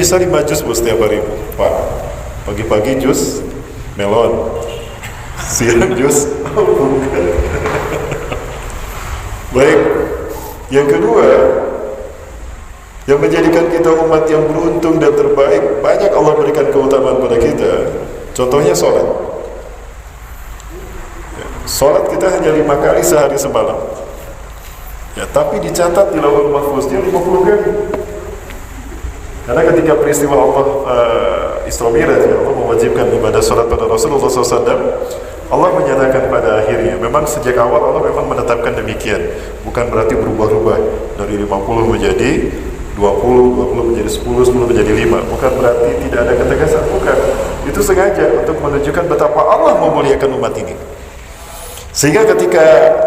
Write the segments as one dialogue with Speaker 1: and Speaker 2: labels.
Speaker 1: Bisa 5 jus bu setiap hari Pak. Pagi-pagi jus melon, siang jus baik. Yang kedua, yang menjadikan kita umat yang beruntung dan terbaik, banyak Allah berikan keutamaan pada kita. Contohnya sholat. Sholat kita hanya 5 kali sehari semalam ya, tapi dicatat di Lauhul Mahfuznya 50 kali. Karena ketika peristiwa Allah Isra Mi'raj, Allah mewajibkan ibadah sholat pada Rasulullah SAW, Allah menyatakan pada akhirnya, memang sejak awal Allah memang menetapkan demikian, bukan berarti berubah-ubah dari 50 menjadi 20, 20 menjadi 10, 10 menjadi 5, bukan berarti tidak ada ketegasan, bukan. Itu sengaja untuk menunjukkan betapa Allah memuliakan umat ini. Sehingga ketika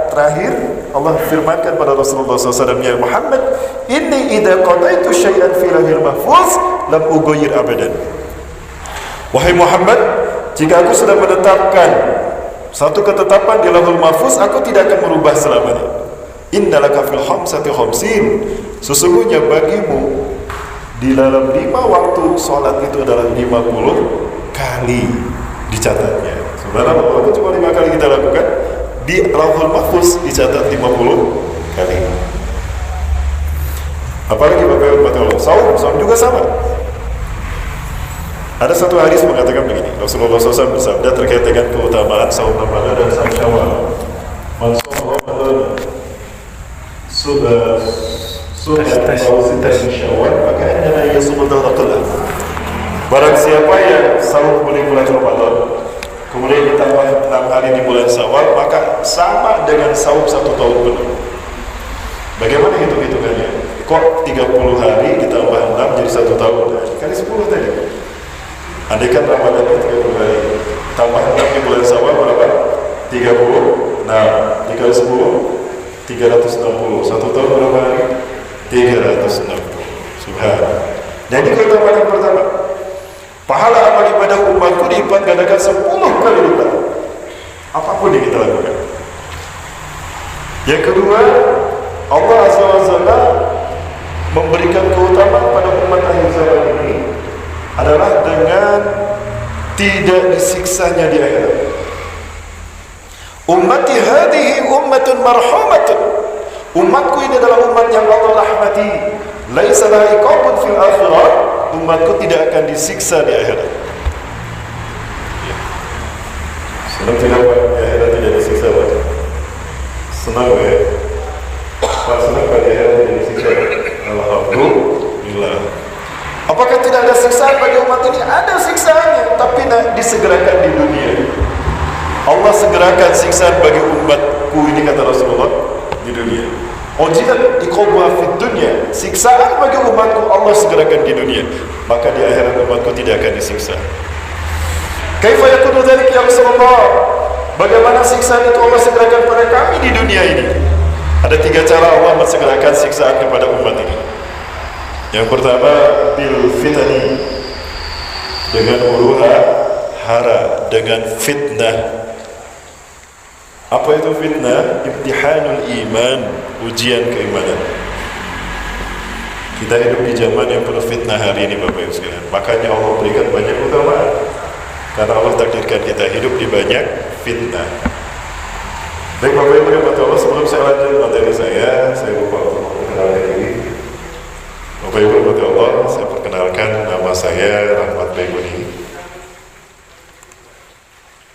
Speaker 1: terakhir Allah firmankan pada Rasulullah SAW, ya Muhammad, inni idza qadaitu syai'an fi lauhil mahfuz lam ughayir abadan. Wahai Muhammad, jika aku sudah menetapkan satu ketetapan di Lauhul Mahfuz, aku tidak akan merubah selamanya. Innalaka fil khamsati khamsin, sesungguhnya bagimu di dalam 5 waktu sholat itu adalah 50 kali dicatatnya. Subhanallah, walaupun cuma 5 kali kita lakukan, di Lauhul Mahfuz dicatat 50 kali. Apalagi Bapak Ibu Allah, saum juga sama. Ada satu hadis mengatakan begini, Rasulullah SAW bersabda terkait dengan keutamaan saum Ramadan dan saum Syawal. Man shoma Ramadan sudah Syawal, maka hendaknya ia sumul dahra kullah. Barang siapa yang saum di bulan Ramadan, kemudian ditambah 6 hari di bulan Syawal, maka sama dengan saum 1 tahun penuh. Bagaimana hitung-hitungannya? Kok 30 hari ditambah 6 jadi 1 tahun? Kali 10 tadi. Andaikan Ramadan itu 30 hari, tambah 6 di bulan Syawal berapa? 30. Nah, dikali 10, 360. 1 tahun berapa hari? 360. Subhanallah. Jadi keutamaan yang pertama, pahala amal ibadah umatku dilipat gandakan 10 kali lipat. Apapun yang kita lakukan. Yang kedua, Allah Azza wa Jalla memberikan keutamaan pada umat akhir zaman ini adalah dengan tidak disiksanya di akhirat. Ummati hadhihi ummatun marhumatun. Umatku ini adalah umat yang Allah rahmati. Laisa laha iqabun fil akhirah. Umatku tidak akan disiksa di akhirat. Senang tidak Pak? Di akhirat tidak disiksa Pak? Senang ya? Pak senang Pak di akhirat tidak disiksa? Alhamdulillah. Apakah tidak ada siksaan bagi umat ini? Ada siksaannya, tapi disegerakan di dunia. Allah segerakan siksaan bagi umatku ini, kata Rasulullah, di dunia. Ujilat iqabuha fid dunya. Siksaan bagi umatku Allah segerakan di dunia. Maka di akhirat umatku tidak akan disiksa. Kaifa yakunu dzalika ya Rasulullah? Bagaimana siksaan itu Allah segerakan pada kami di dunia ini? Ada 3 cara Allah mensegerakan siksaan kepada umat ini. Yang pertama, bil fitani, dengan huru-hara, dengan fitnah. Apa itu fitnah? Imtihanul iman, ujian keimanan. Kita hidup di zaman yang penuh fitnah hari ini Bapak Ibu sekalian. Makanya Allah berikan banyak keutamaan. Karena Allah takdirkan kita hidup di banyak fitnah. Baik Bapak Ibu yang Allah, sebelum saya lanjut materi saya lupa untuk memperkenalkan diri. Bapak Ibu yang Allah, saya perkenalkan, nama saya Rahmat Baiguni.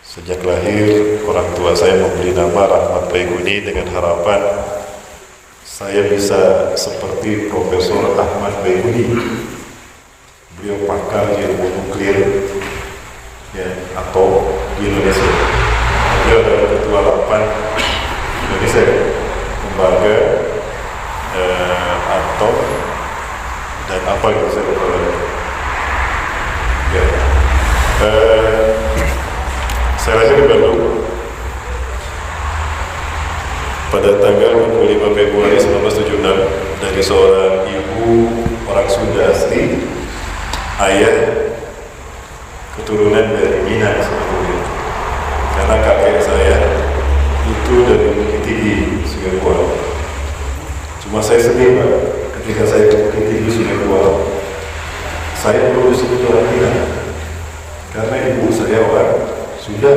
Speaker 1: Sejak lahir, orang tua saya memberi nama Rahmat Baiguni dengan harapan saya bisa seperti Profesor Ahmad Baiguni. Beliau pakar ilmu nuklir ya, atau di Indonesia. Beliau adalah ketua 8 Indonesia, lembaga atom dan apa gitu saya lupa lagi. Ya. Saya lahir di Bandung pada tanggal 25 Februari 1976 dari seorang ibu orang Sunda asli, ayah keturunan dari Minang sebetulnya. Karena kakek saya itu dari Bukit Tinggi, Sungai Buaran. Cuma saya sedih Pak, ketika saya ke Bukit Tinggi, Sungai Buaran, saya perlu disebut orang Minang karena ibu saya orang Sunda,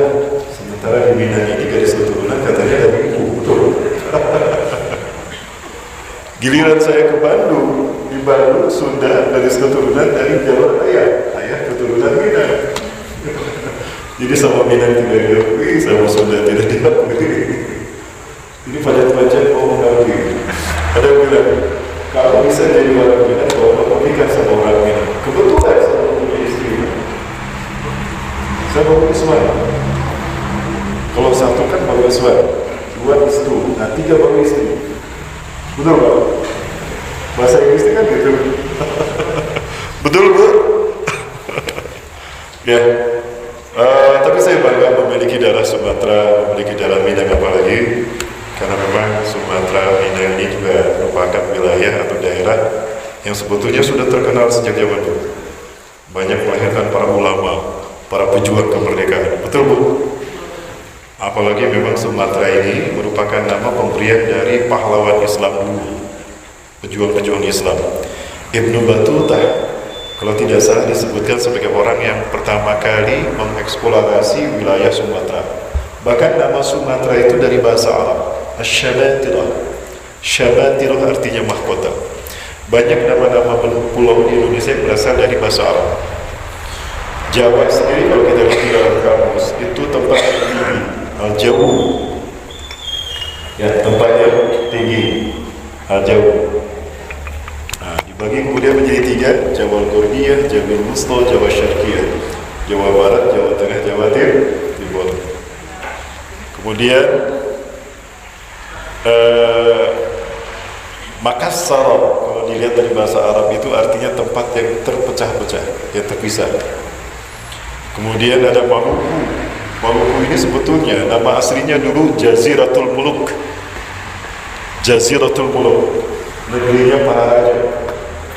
Speaker 1: sementara di Minang ini garis keturunan katanya dari ibu, betul. Giliran saya ke Bandung, di Bandung Sunda garis keturunan dari Jawa ayah keturunan Minang. Jadi sama Minang tidak diakui, sama Sunda tidak diakui. Ini pada pelajar mau mengakui. Ada yang bilang, kalau bisa jadi orang Minang, kalau mau nikah sama orang Minang, kebetulan saya punya istri. Saya baru Iswan. Kalau satu kan baru Iswan, 2 istri, nah 3 baru istri. Betul Pak? Bahasa Inggrisnya kan gitu. Betul Bu? Ya. Tapi saya bangga memiliki darah Sumatera, memiliki darah Minang apalagi. Karena memang Sumatera Minang ini juga merupakan wilayah atau daerah yang sebetulnya sudah terkenal sejak zaman dulu. Banyak melahirkan para ulama, para pejuang kemerdekaan. Betul Bu? Apalagi memang Sumatera ini merupakan nama pemberian dari pahlawan Islam dulu, pejuang-pejuang Islam. Ibnu Battuta, kalau tidak salah disebutkan sebagai orang yang pertama kali mengeksplorasi wilayah Sumatera. Bahkan nama Sumatera itu dari bahasa Arab, Asy-Syabatirah. Syabatirah artinya mahkota. Banyak nama-nama pulau di Indonesia yang berasal dari bahasa Arab. Jawa sendiri kalau kita lihat di dalam kamus itu tempat yang tinggi, Al-Jawu, ya tempat yang tinggi, Al-Jawu. Nah, dibagi kemudian menjadi 3, Jawa Al-Gharbiyah, Jawa Al-Wusta, Jawa Syarqiyah, Jawa Barat, Jawa Tengah, Jawa Timur. Kemudian Makassar, kalau dilihat dari bahasa Arab itu artinya tempat yang terpecah-pecah, yang terpisah. Kemudian ada Maluku. Maluku ini sebetulnya nama aslinya dulu Jaziratul Muluk. Jaziratul Muluk, negerinya para raja.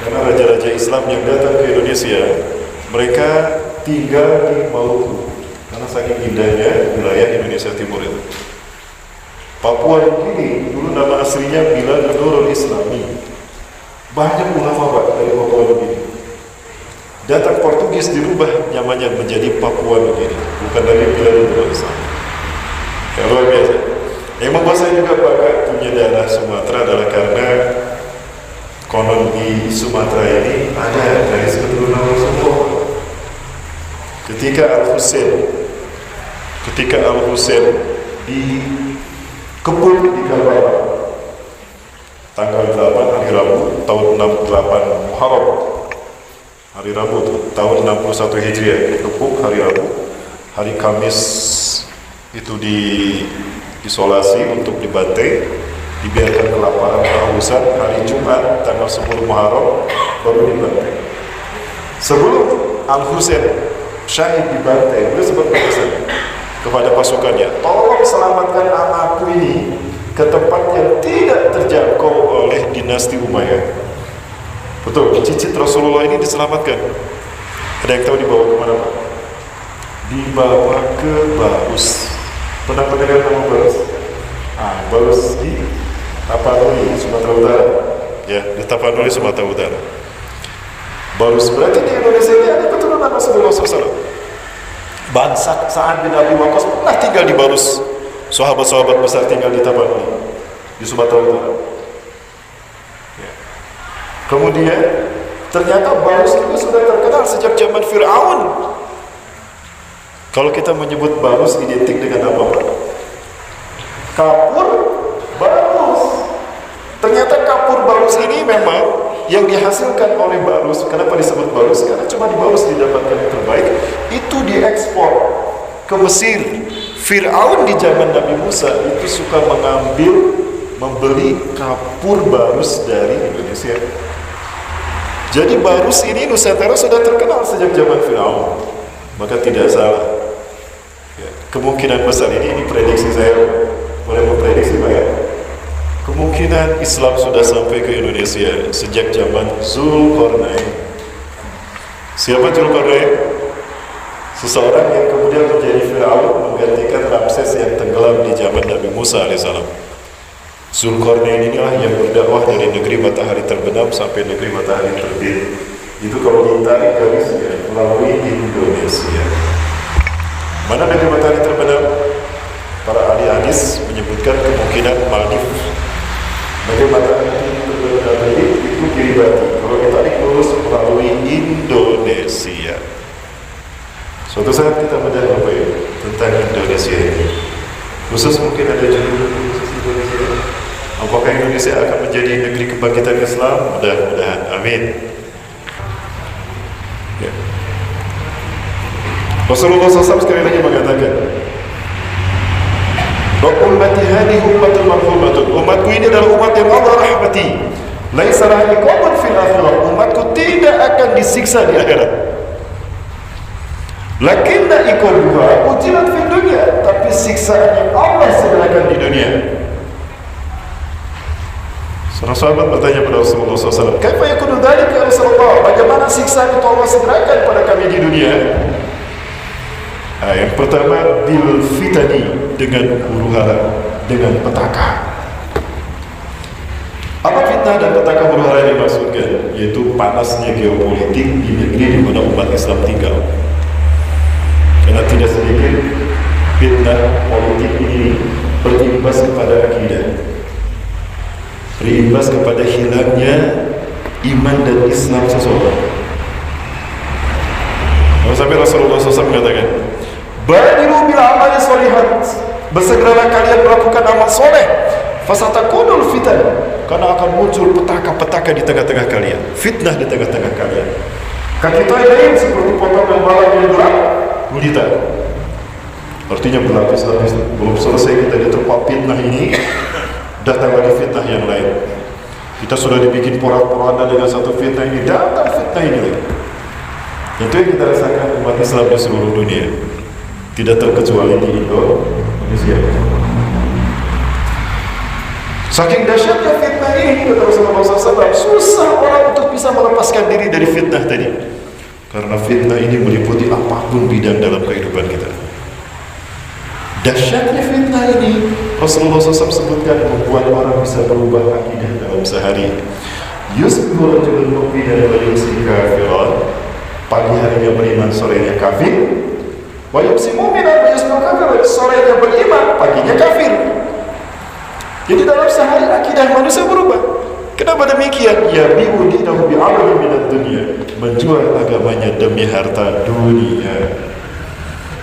Speaker 1: Karena raja-raja Islam yang datang ke Indonesia, mereka tinggal di Maluku. Karena saking indahnya wilayah Indonesia Timur itu. Papua ini dulu nama aslinya Biladun Nurul Islami. Banyak ulama Pak dari Papua ini. Datang Portugis dirubah namanya menjadi Papua Nugini, bukan dari wilayah Islam. Ya, luar biasa. Yang membuat saya juga bangga punya daerah Sumatera adalah karena konon di Sumatera ini ada garis keturunan Rasulullah. Ketika Al-Husain dikepung di Karbala tanggal 8 hari Rabu tahun 68 Muharram, hari Rabu tahun 61 Hijriah, dikepung hari Rabu. Hari Kamis itu diisolasi untuk dibantai, dibiarkan kelaparan kehausan. Hari Jumat tanggal 10 Muharram baru dibantai. Sebelum Al-Husain syahid dibantai, beliau sempat berpesan kepada pasukannya, tolong selamatkan anakku ini ke tempat yang tidak terjangkau oleh dinasti Umayyah. Betul, cicit Rasulullah ini diselamatkan. Ada yang tahu dibawa kemana Pak? Dibawa ke Barus. Pernah mendengar nama Barus? Barus di Tapanuli, Sumatera Utara. Ya, di Tapanuli, Sumatera Utara. Barus berarti di Indonesia ini ada keturunan Rasulullah SAW. Bahkan Sa'ad bin Abi Waqqas pernah tinggal di Barus. Sahabat-sahabat besar tinggal di Tapanuli, di Sumatera Utara. Ya. Kemudian ternyata Barus itu sudah terkenal sejak zaman Fir'aun. Kalau kita menyebut Barus identik dengan apa Pak? Kapur Barus. Ternyata kapur Barus ini memang yang dihasilkan oleh Barus. Kenapa disebut Barus? Karena cuma di Barus didapatkan yang terbaik. Itu diekspor ke Mesir. Fir'aun di zaman Nabi Musa itu suka membeli kapur Barus dari Indonesia. Jadi Barus ini Nusantara sudah terkenal sejak zaman Fir'aun. Maka tidak salah. Ya, kemungkinan besar ini prediksi saya. Boleh memprediksi Pak ya? Kemungkinan Islam sudah sampai ke Indonesia sejak zaman Zulkarnain. Siapa Zulkarnain? Seseorang yang kemudian menjadi Fir'aun menggantikan Ramses yang tenggelam di zaman Nabi Musa alaihissalam. Zulkarnain inilah yang berdakwah dari negeri matahari terbenam sampai negeri matahari terbit. Itu kalau ditarik garisnya melalui Indonesia. Mana negeri matahari terbenam? Para ahli hadis menyebutkan kemungkinan Maldives. Negeri matahari terbit itu Kiribati. Kalau ditarik lurus melalui Indonesia. Suatu saat kita bedah Bapak Ibu tentang Indonesia ini. Khusus mungkin ada judul khusus Indonesia. Apakah Indonesia akan menjadi negeri kebangkitan Islam? Mudah-mudahan. Amin. Ya. Rasulullah SAW sekali lagi mengatakan, ummati hadhihi ummatun marhumatun. Umatku ini adalah umat yang Allah rahmati. Laisa laha iqamun fil akhirah. Umatku tidak akan disiksa di akhirat. Lakinna iqabuha ujilat fid dunya, tapi siksaan yang Allah sediakan di dunia. Seorang sahabat bertanya pada Rasulullah SAW, "Kaifa yakunu dzalika ya Rasulullah?" Bagaimana siksaan itu Allah sediakan pada kami di dunia? Yang pertama, bil fitani, dengan huru-hara, dengan petaka. Apa fitnah dan petaka huru-hara yang dimaksudkan? Yaitu panasnya geopolitik di negeri di mana umat Islam tinggal. Karena tidak sedikit fitnah politik ini berimbas kepada akidah, berimbas kepada hilangnya iman dan Islam seseorang. Sampai Rasulullah SAW mengatakan, "Badiru bil amali sholihat." Bersegeralah kalian melakukan amal soleh. Fasatakunul fitan, karena akan muncul petaka-petaka di tengah-tengah kalian, fitnah di tengah-tengah kalian. Kaki lain seperti potongan malam yang gelap gulita. Artinya berlapis-lapis. Belum selesai kita diterpa fitnah ini, datang lagi fitnah yang lain. Kita sudah dibikin porak-poranda dengan satu fitnah ini, datang fitnah ini lagi. Itu yang kita rasakan umat Islam di seluruh dunia, tidak terkecuali di Indonesia. Saking dahsyatnya fitnah ini, kata Rasulullah SAW, susah orang untuk bisa melepaskan diri dari fitnah tadi. Karena fitnah ini meliputi apapun bidang dalam kehidupan kita. Dahsyatnya fitnah ini, Rasulullah SAW sebutkan, membuat orang bisa berubah akidah dalam sehari. Yusbihu rajulun mu'minan wa yumsi kafiran. pagi harinya beriman, sorenya kafir. Wa yumsi mu'minan wa yusbihu kafiran, sorenya beriman, paginya kafir. Jadi dalam sehari akidah manusia berubah. Kenapa demikian? Ya bi'u dinahu bi'amalin minad dunia, menjual agamanya demi harta dunia.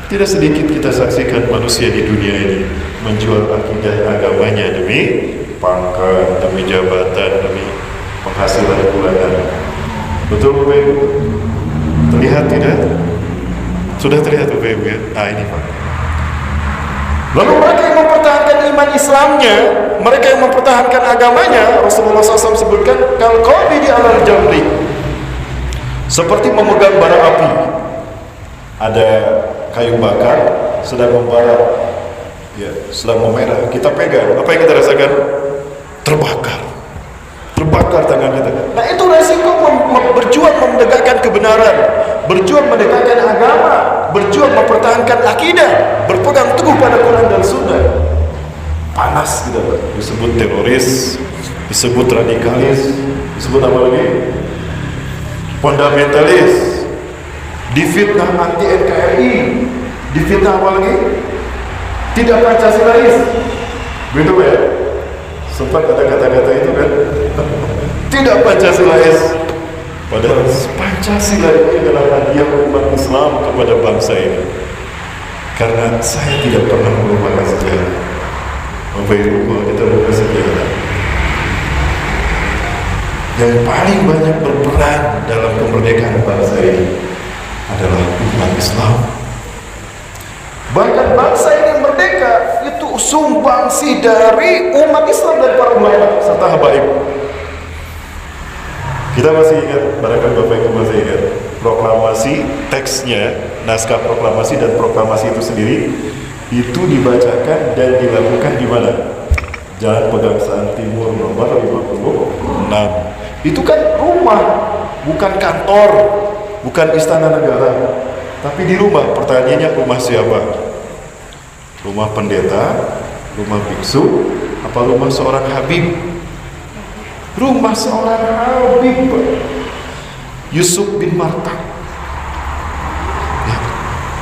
Speaker 1: Tidak sedikit kita saksikan manusia di dunia ini menjual akidah agamanya demi pangkat, demi jabatan, demi penghasilan bulanan. Betul Bapak Ibu? Terlihat tidak? Sudah terlihat Bapak Ibu ya? Nah ini Pak. Lalu mereka yang mempertahankan iman Islamnya, mereka yang mempertahankan agamanya, Rasulullah SAW sebutkan kalqabidi alal jamri, seperti memegang bara api. Ada kayu bakar sedang membara, ya, sedang memerah. Kita pegang, apa yang kita rasakan? Terbakar tangan kita. Nah itu resiko berjuang menegakkan kebenaran, berjuang menegakkan agama, berjuang mempertahankan akidah, berpegang teguh pada Quran dan Sunnah. Panas gitu, disebut teroris, disebut radikalis, disebut apa lagi? Fundamentalis, difitnah anti NKRI, difitnah apa lagi? Tidak Pancasilais. Begitu ya? Sempat ada kata-kata itu kan? Tidak Pancasilais. Padahal Pancasila ini adalah hadiah umat Islam kepada bangsa ini. Karena saya tidak pernah melupakan sejarah. Bapak Ibu, kita buka sejarah. Yang paling banyak berperan dalam kemerdekaan bangsa ini adalah umat Islam. Bahkan bangsa ini merdeka itu sumbangsi dari umat Islam dan para ulama serta habaib. Kita masih ingat, barangkali Bapak Ibu masih ingat proklamasi, teksnya, naskah proklamasi dan proklamasi itu sendiri itu dibacakan dan dilakukan di mana? Jalan Pegangsaan Timur nomor 56. Itu kan rumah, bukan kantor, bukan istana negara, tapi di rumah. Pertanyaannya, rumah siapa? Rumah pendeta, rumah biksu, apa rumah seorang habib? Rumah seorang habib, Yusuf bin Martak. Ya,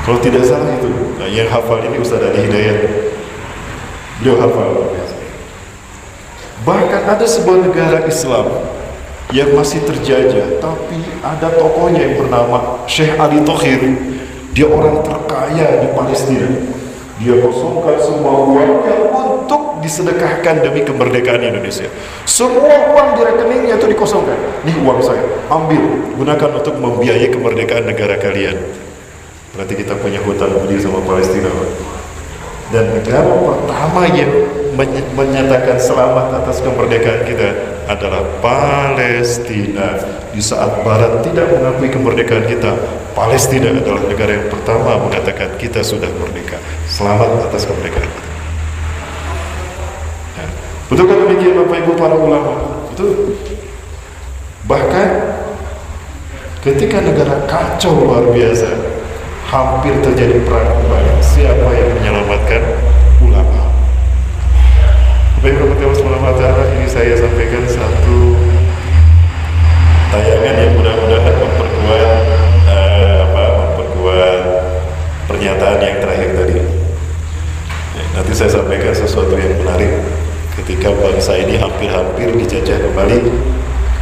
Speaker 1: kalau tidak salah itu. Nah, yang hafal ini Ustaz Ali Hidayat. Beliau hafal. Bahkan ada sebuah negara Islam yang masih terjajah, tapi ada tokohnya yang bernama Syekh Ali Thohir. Dia orang terkaya di Palestina. Dia kosongkan semua uangnya untuk disedekahkan demi kemerdekaan Indonesia. Semua uang di rekeningnya itu dikosongkan. Nih uang saya, ambil, gunakan untuk membiayai kemerdekaan negara kalian. Berarti kita punya hutang budi sama Palestina, Pak. Dan negara pertama yang menyatakan selamat atas kemerdekaan kita adalah Palestina. Di saat Barat tidak mengakui kemerdekaan kita, Palestina adalah negara yang pertama mengatakan kita sudah merdeka. Selamat atas kemerdekaan kita. Nah, betulkah demikian Bapak Ibu para ulama? Betul. Bahkan ketika negara kacau luar biasa, hampir terjadi perang kembali. Siapa yang menyelamatkan? Ulama. Bapak Ibu ini saya sampaikan satu tayangan yang mudah-mudahan memperkuat pernyataan yang terakhir tadi. Ya, nanti saya sampaikan sesuatu yang menarik. Ketika bangsa ini hampir-hampir dijajah kembali,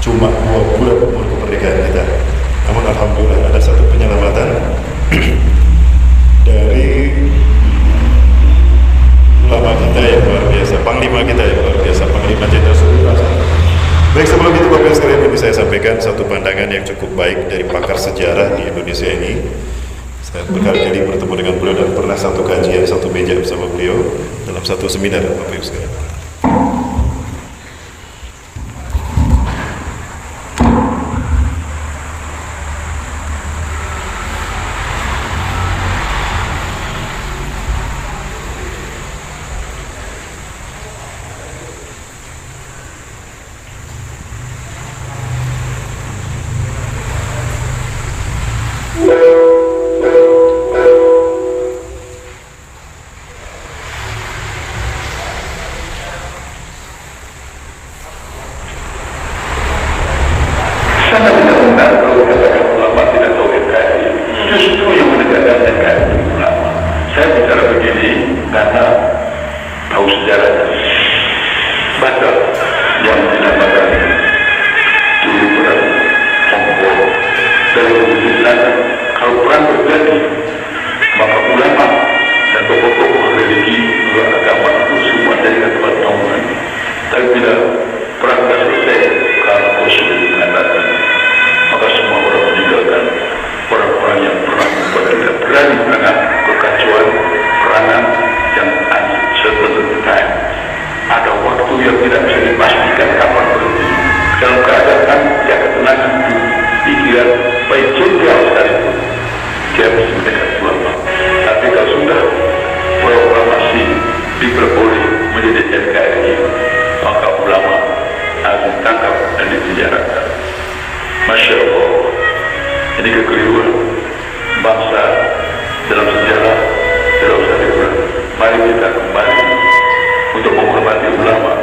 Speaker 1: cuma 2 bulan umur kemerdekaan kita. Namun alhamdulillah ada satu penyelamatan dari ulama kita yang luar biasa, panglima kita yang luar biasa, Panglima Jenderal Sudirman. Baik, sebelum itu Bapak sekalian, ini saya sampaikan satu pandangan yang cukup baik dari pakar sejarah di Indonesia ini. Saya berkali-kali bertemu dengan beliau dan pernah satu kajian, satu meja bersama beliau dalam satu seminar, Bapak Ibu sekalian.
Speaker 2: karena tahu sejarahnya. Baca yang dinamakan dulu perang Hongkong dalam wujud Belanda. Kalau perang terjadi, maka ulama dan tokoh-tokoh religi agama itu semua dari tempat naungan. Tapi bila perang sudah selesai, karena Rasul mengatakan, maka semua orang meninggalkan orang-orang yang pernah membuat kita berani dengan kekacauan perangan yang uncertain time. Ada waktu yang tidak bisa dipastikan kapan berhenti. Dalam keadaan yang ketenangan itu, pikiran baik jenderal sekalipun dia bisa mendekat ulama. Tapi kalau sudah proklamasi diperboleh menjadi NKRI, maka ulama harus ditangkap dan dipenjarakan. Masya Allah, ini kekeliruan bangsa dalam sejarah tidak usah diulang. Mari kita kembali untuk menghormati ulama.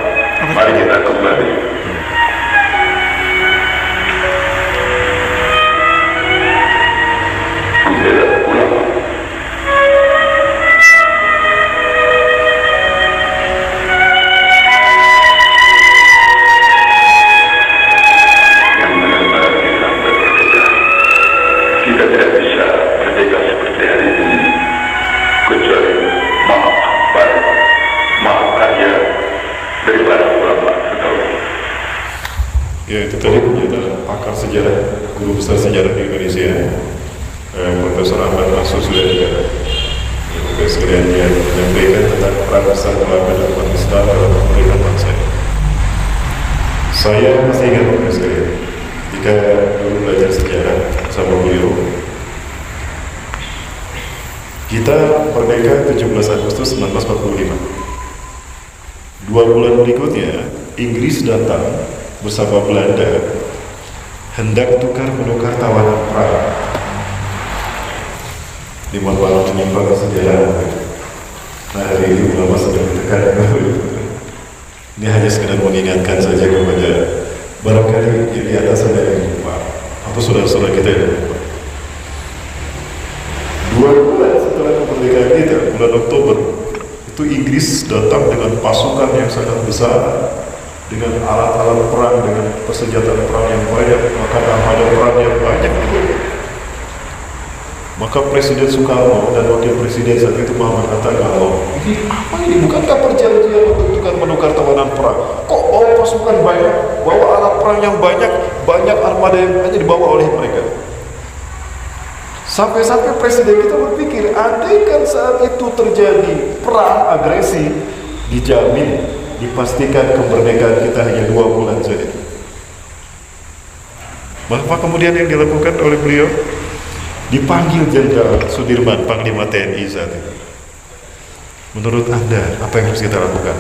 Speaker 2: Mari kita kembali. Membela ulama. Yang benar-benar kita merdeka. Kita tidak bisa merdeka seperti hari ini kecuali maaf karya daripada ulama terdahulu.
Speaker 1: Ya, itu tadi pernyataan pakar sejarah, guru besar sejarah di Indonesia, Profesor Ahmad Mansur sudah juga sekalian dia menyampaikan tentang peran besar ulama dalam umat Islam dalam pemerintahan bangsa. Saya masih ingat sekalian ketika dulu belajar sejarah sama beliau, kita merdeka 17 Agustus 1945. 2 bulan berikutnya Inggris datang bersama Belanda hendak menukar tawanan perang. Di malam menyimpang sejarah. Nah, hari ini ulama sedang ditekan. Ini hanya sekedar mengingatkan saja kepada barangkali yang di atas ada yang lupa atau saudara-saudara kita yang lupa. 2 bulan setelah kemerdekaan kita, bulan Oktober, itu Inggris datang dengan pasukan yang sangat besar, dengan alat-alat perang, dengan persenjataan perang yang banyak, maka armada perang yang banyak. Maka Presiden Soekarno dan Wakil Presiden saat itu Muhammad Hatta galau. Ini apa ini? Bukankah perjanjian untuk menukar tawanan perang? Kok bawa pasukan banyak, bawa alat perang yang banyak, banyak armada yang hanya dibawa oleh mereka? Sampai-sampai Presiden kita berpikir, andaikan saat itu terjadi perang agresi, dijamin, dipastikan kemerdekaan kita hanya 2 bulan saja. Maka kemudian yang dilakukan oleh beliau, dipanggil Jenderal Sudirman, Panglima TNI saat itu. Menurut Anda, apa yang harus kita lakukan?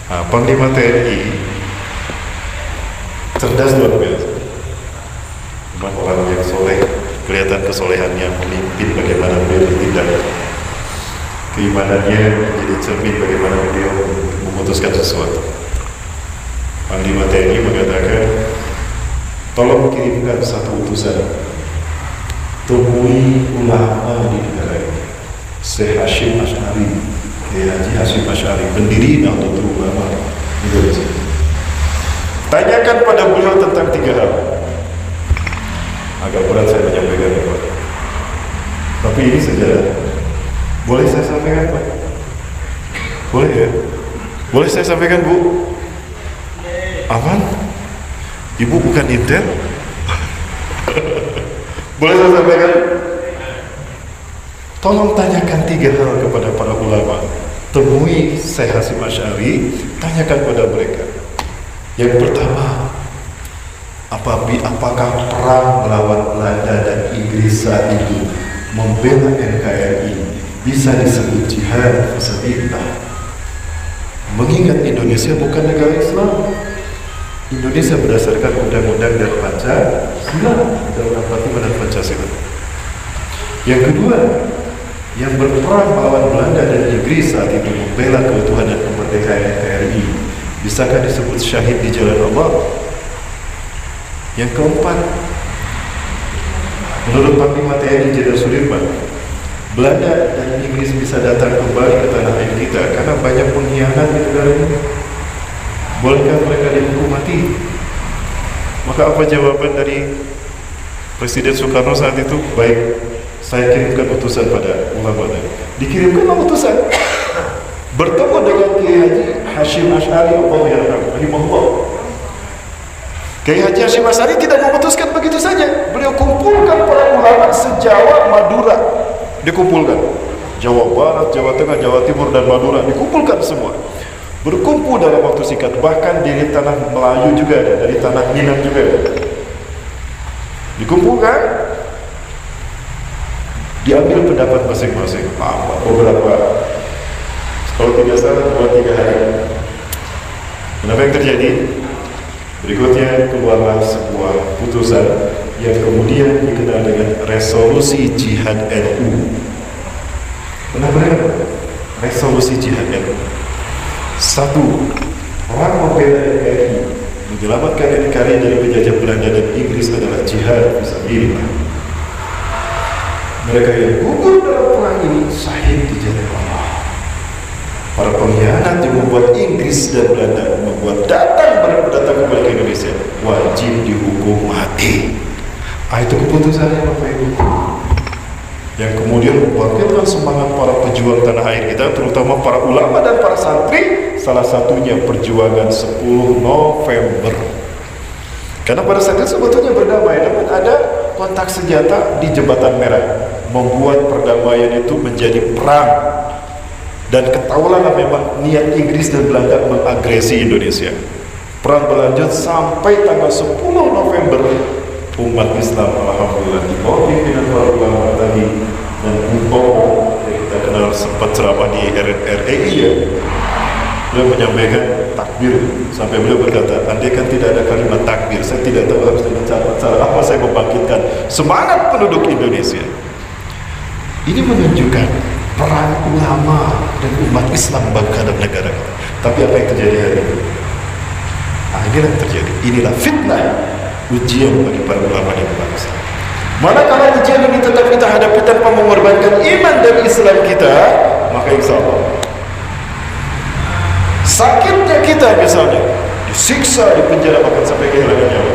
Speaker 1: Nah, Panglima TNI cerdas luar biasa. Memang orang yang soleh, kelihatan kesolehannya memimpin, bagaimana beliau bertindak. Keimanannya menjadi cermin bagaimana beliau memutuskan sesuatu. Panglima TNI mengatakan, tolong kirimkan satu utusan, temui ulama di negara ini. Syekh Hasyim Asy'ari, Haji Hasyim Asy'ari, pendiri Nahdlatul Ulama Indonesia. Tanyakan pada beliau tentang 3 hal. Agak berat saya menyampaikan Pak, tapi ini sejarah. Boleh saya sampaikan Pak? Boleh ya? Boleh saya sampaikan Bu? Aman? Ibu bukan intel? Boleh saya sampaikan? Tolong tanyakan 3 hal kepada para ulama. Temui Syekh Hasyim Asy'ari, tanyakan pada mereka. Yang pertama, apakah perang melawan Belanda dan Inggris saat itu membela NKRI bisa disebut jihad fisabilillah? Mengingat Indonesia bukan negara Islam. Indonesia berdasarkan undang-undang dan Pancasila, Undang-Undang 45 dan Pancasila. Yang kedua, yang berperang melawan Belanda dan Inggris saat itu membela keutuhan dan kemerdekaan NKRI, bisakah disebut syahid di jalan Allah? Yang keempat, menurut Panglima TNI Jenderal Sudirman, Belanda dan Inggris bisa datang kembali ke tanah air kita karena banyak pengkhianat di negara ini. Bolehkah mereka dihukum mati? Maka apa jawaban dari Presiden Soekarno saat itu? Baik, saya kirimkan utusan pada ulama tadi. Dikirimkanlah utusan bertemu dengan Kiai Haji Hashim Asy'ari rahimahullah. Kiai Haji Hashim Asy'ari tidak memutuskan begitu saja. Beliau kumpulkan para ulama se-Jawa, Madura, dikumpulkan. Jawa Barat, Jawa Tengah, Jawa Timur, dan Madura dikumpulkan semua. Berkumpul dalam waktu singkat, bahkan dari tanah Melayu juga ada, dari tanah Minang juga ada. Dikumpulkan, diambil pendapat masing-masing. Beberapa, kalau tidak salah 2-3 hari. Kenapa yang terjadi? Berikutnya keluarlah sebuah putusan yang kemudian dikenal dengan Resolusi Jihad NU. Pernah dengar? Resolusi Jihad NU. 1. Orang membela NKRI, menyelamatkan NKRI dari penjajah Belanda dan Inggris adalah jihad fisabilillah. Mereka yang gugur dalam perang ini syahid di jalan Allah. Para pengkhianat yang membuat Inggris dan Belanda datang kembali ke Indonesia wajib dihukum mati. Itu keputusannya Bapak Ibu, yang kemudian membangkitkan semangat para pejuang tanah air kita, terutama para ulama dan para santri. Salah satunya perjuangan 10 November. Karena pada saat itu sebetulnya berdamai, namun ada kontak senjata di Jembatan Merah, membuat perdamaian itu menjadi perang. Dan ketahuilah memang niat Inggris dan Belanda mengagresi Indonesia. Perang berlanjut sampai tanggal 10 November. Umat Islam alhamdulillah di bawah pimpinan para ulama tadi dan Utomo yang kita kenal sempat ceramah di RRI ya. Beliau menyampaikan takbir sampai beliau berkata, andai kan tidak ada kalimat takbir, saya tidak tahu harus dengan cara apa saya membangkitkan semangat penduduk Indonesia. Ini menunjukkan perang ulama dan umat Islam bangsa dan negara. Tapi apa yang terjadi hari ini? Inilah yang terjadi. Inilah fitnah, ujian bagi para ulama dan umat Islam. Manakala ujian ini tetap kita hadapi tanpa mengorbankan iman dan Islam kita, maka insya Allah sakitnya kita misalnya disiksa, di penjara, bahkan sampai kehilangan nyawa,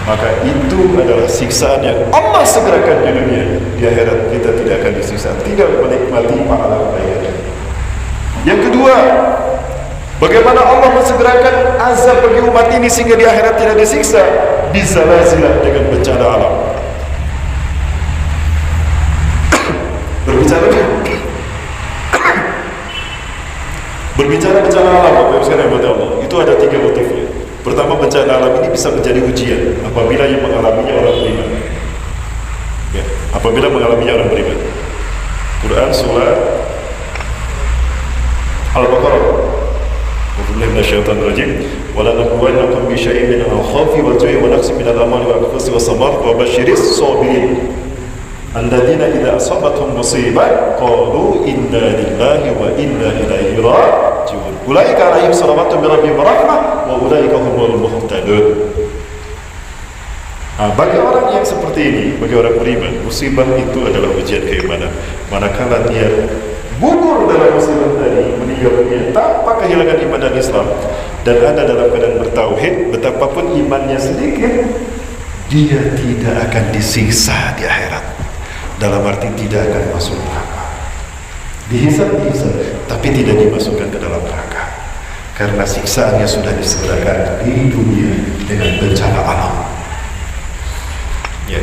Speaker 1: maka itu adalah siksaan yang Allah segerakan di dunia. Di akhirat kita tidak akan disiksa, tidak menikmati pahala kebaikan. Yang kedua, bagaimana Allah mensegerakan azab bagi umat ini sehingga di akhirat tidak disiksa? Bizalazil, dengan bencana alam. Berbicara bencana alam, Bapak Ibu sekalian buat Allah, itu ada 3 motifnya. Pertama, bencana alam ini bisa menjadi ujian apabila yang mengalaminya orang beriman. Ya, apabila mengalaminya orang beriman. Quran surah Al-Baqarah. A'udzubillahi minasyaitonir rajim. Wa la nabluwannakum bi syai'in min al-khawfi wal-ju'i wa naqsin min al-amwali wal-anfusi was-samarat wa basyyiris sabirin. Alladzina idza asabatuhum musibah qalu inna lillahi wa inna ilaihi raji'un. Ulaika 'alaihim salawatun min rabbihim wa rahmah wa ulaika humul muhtadun. Bagi orang yang seperti ini, bagi orang beriman, musibah itu adalah ujian keimanan. Manakala dia gugur dalam musibah tadi, meninggal dunia tanpa kehilangan iman dan Islam, dan ada dalam keadaan bertauhid, betapapun imannya sedikit, dia tidak akan disiksa di akhirat. Dalam arti tidak akan masuk neraka. Dihisab, tapi tidak dimasukkan ke dalam neraka. Karena siksaannya sudah disegerakan di dunia dengan bencana alam. Ya.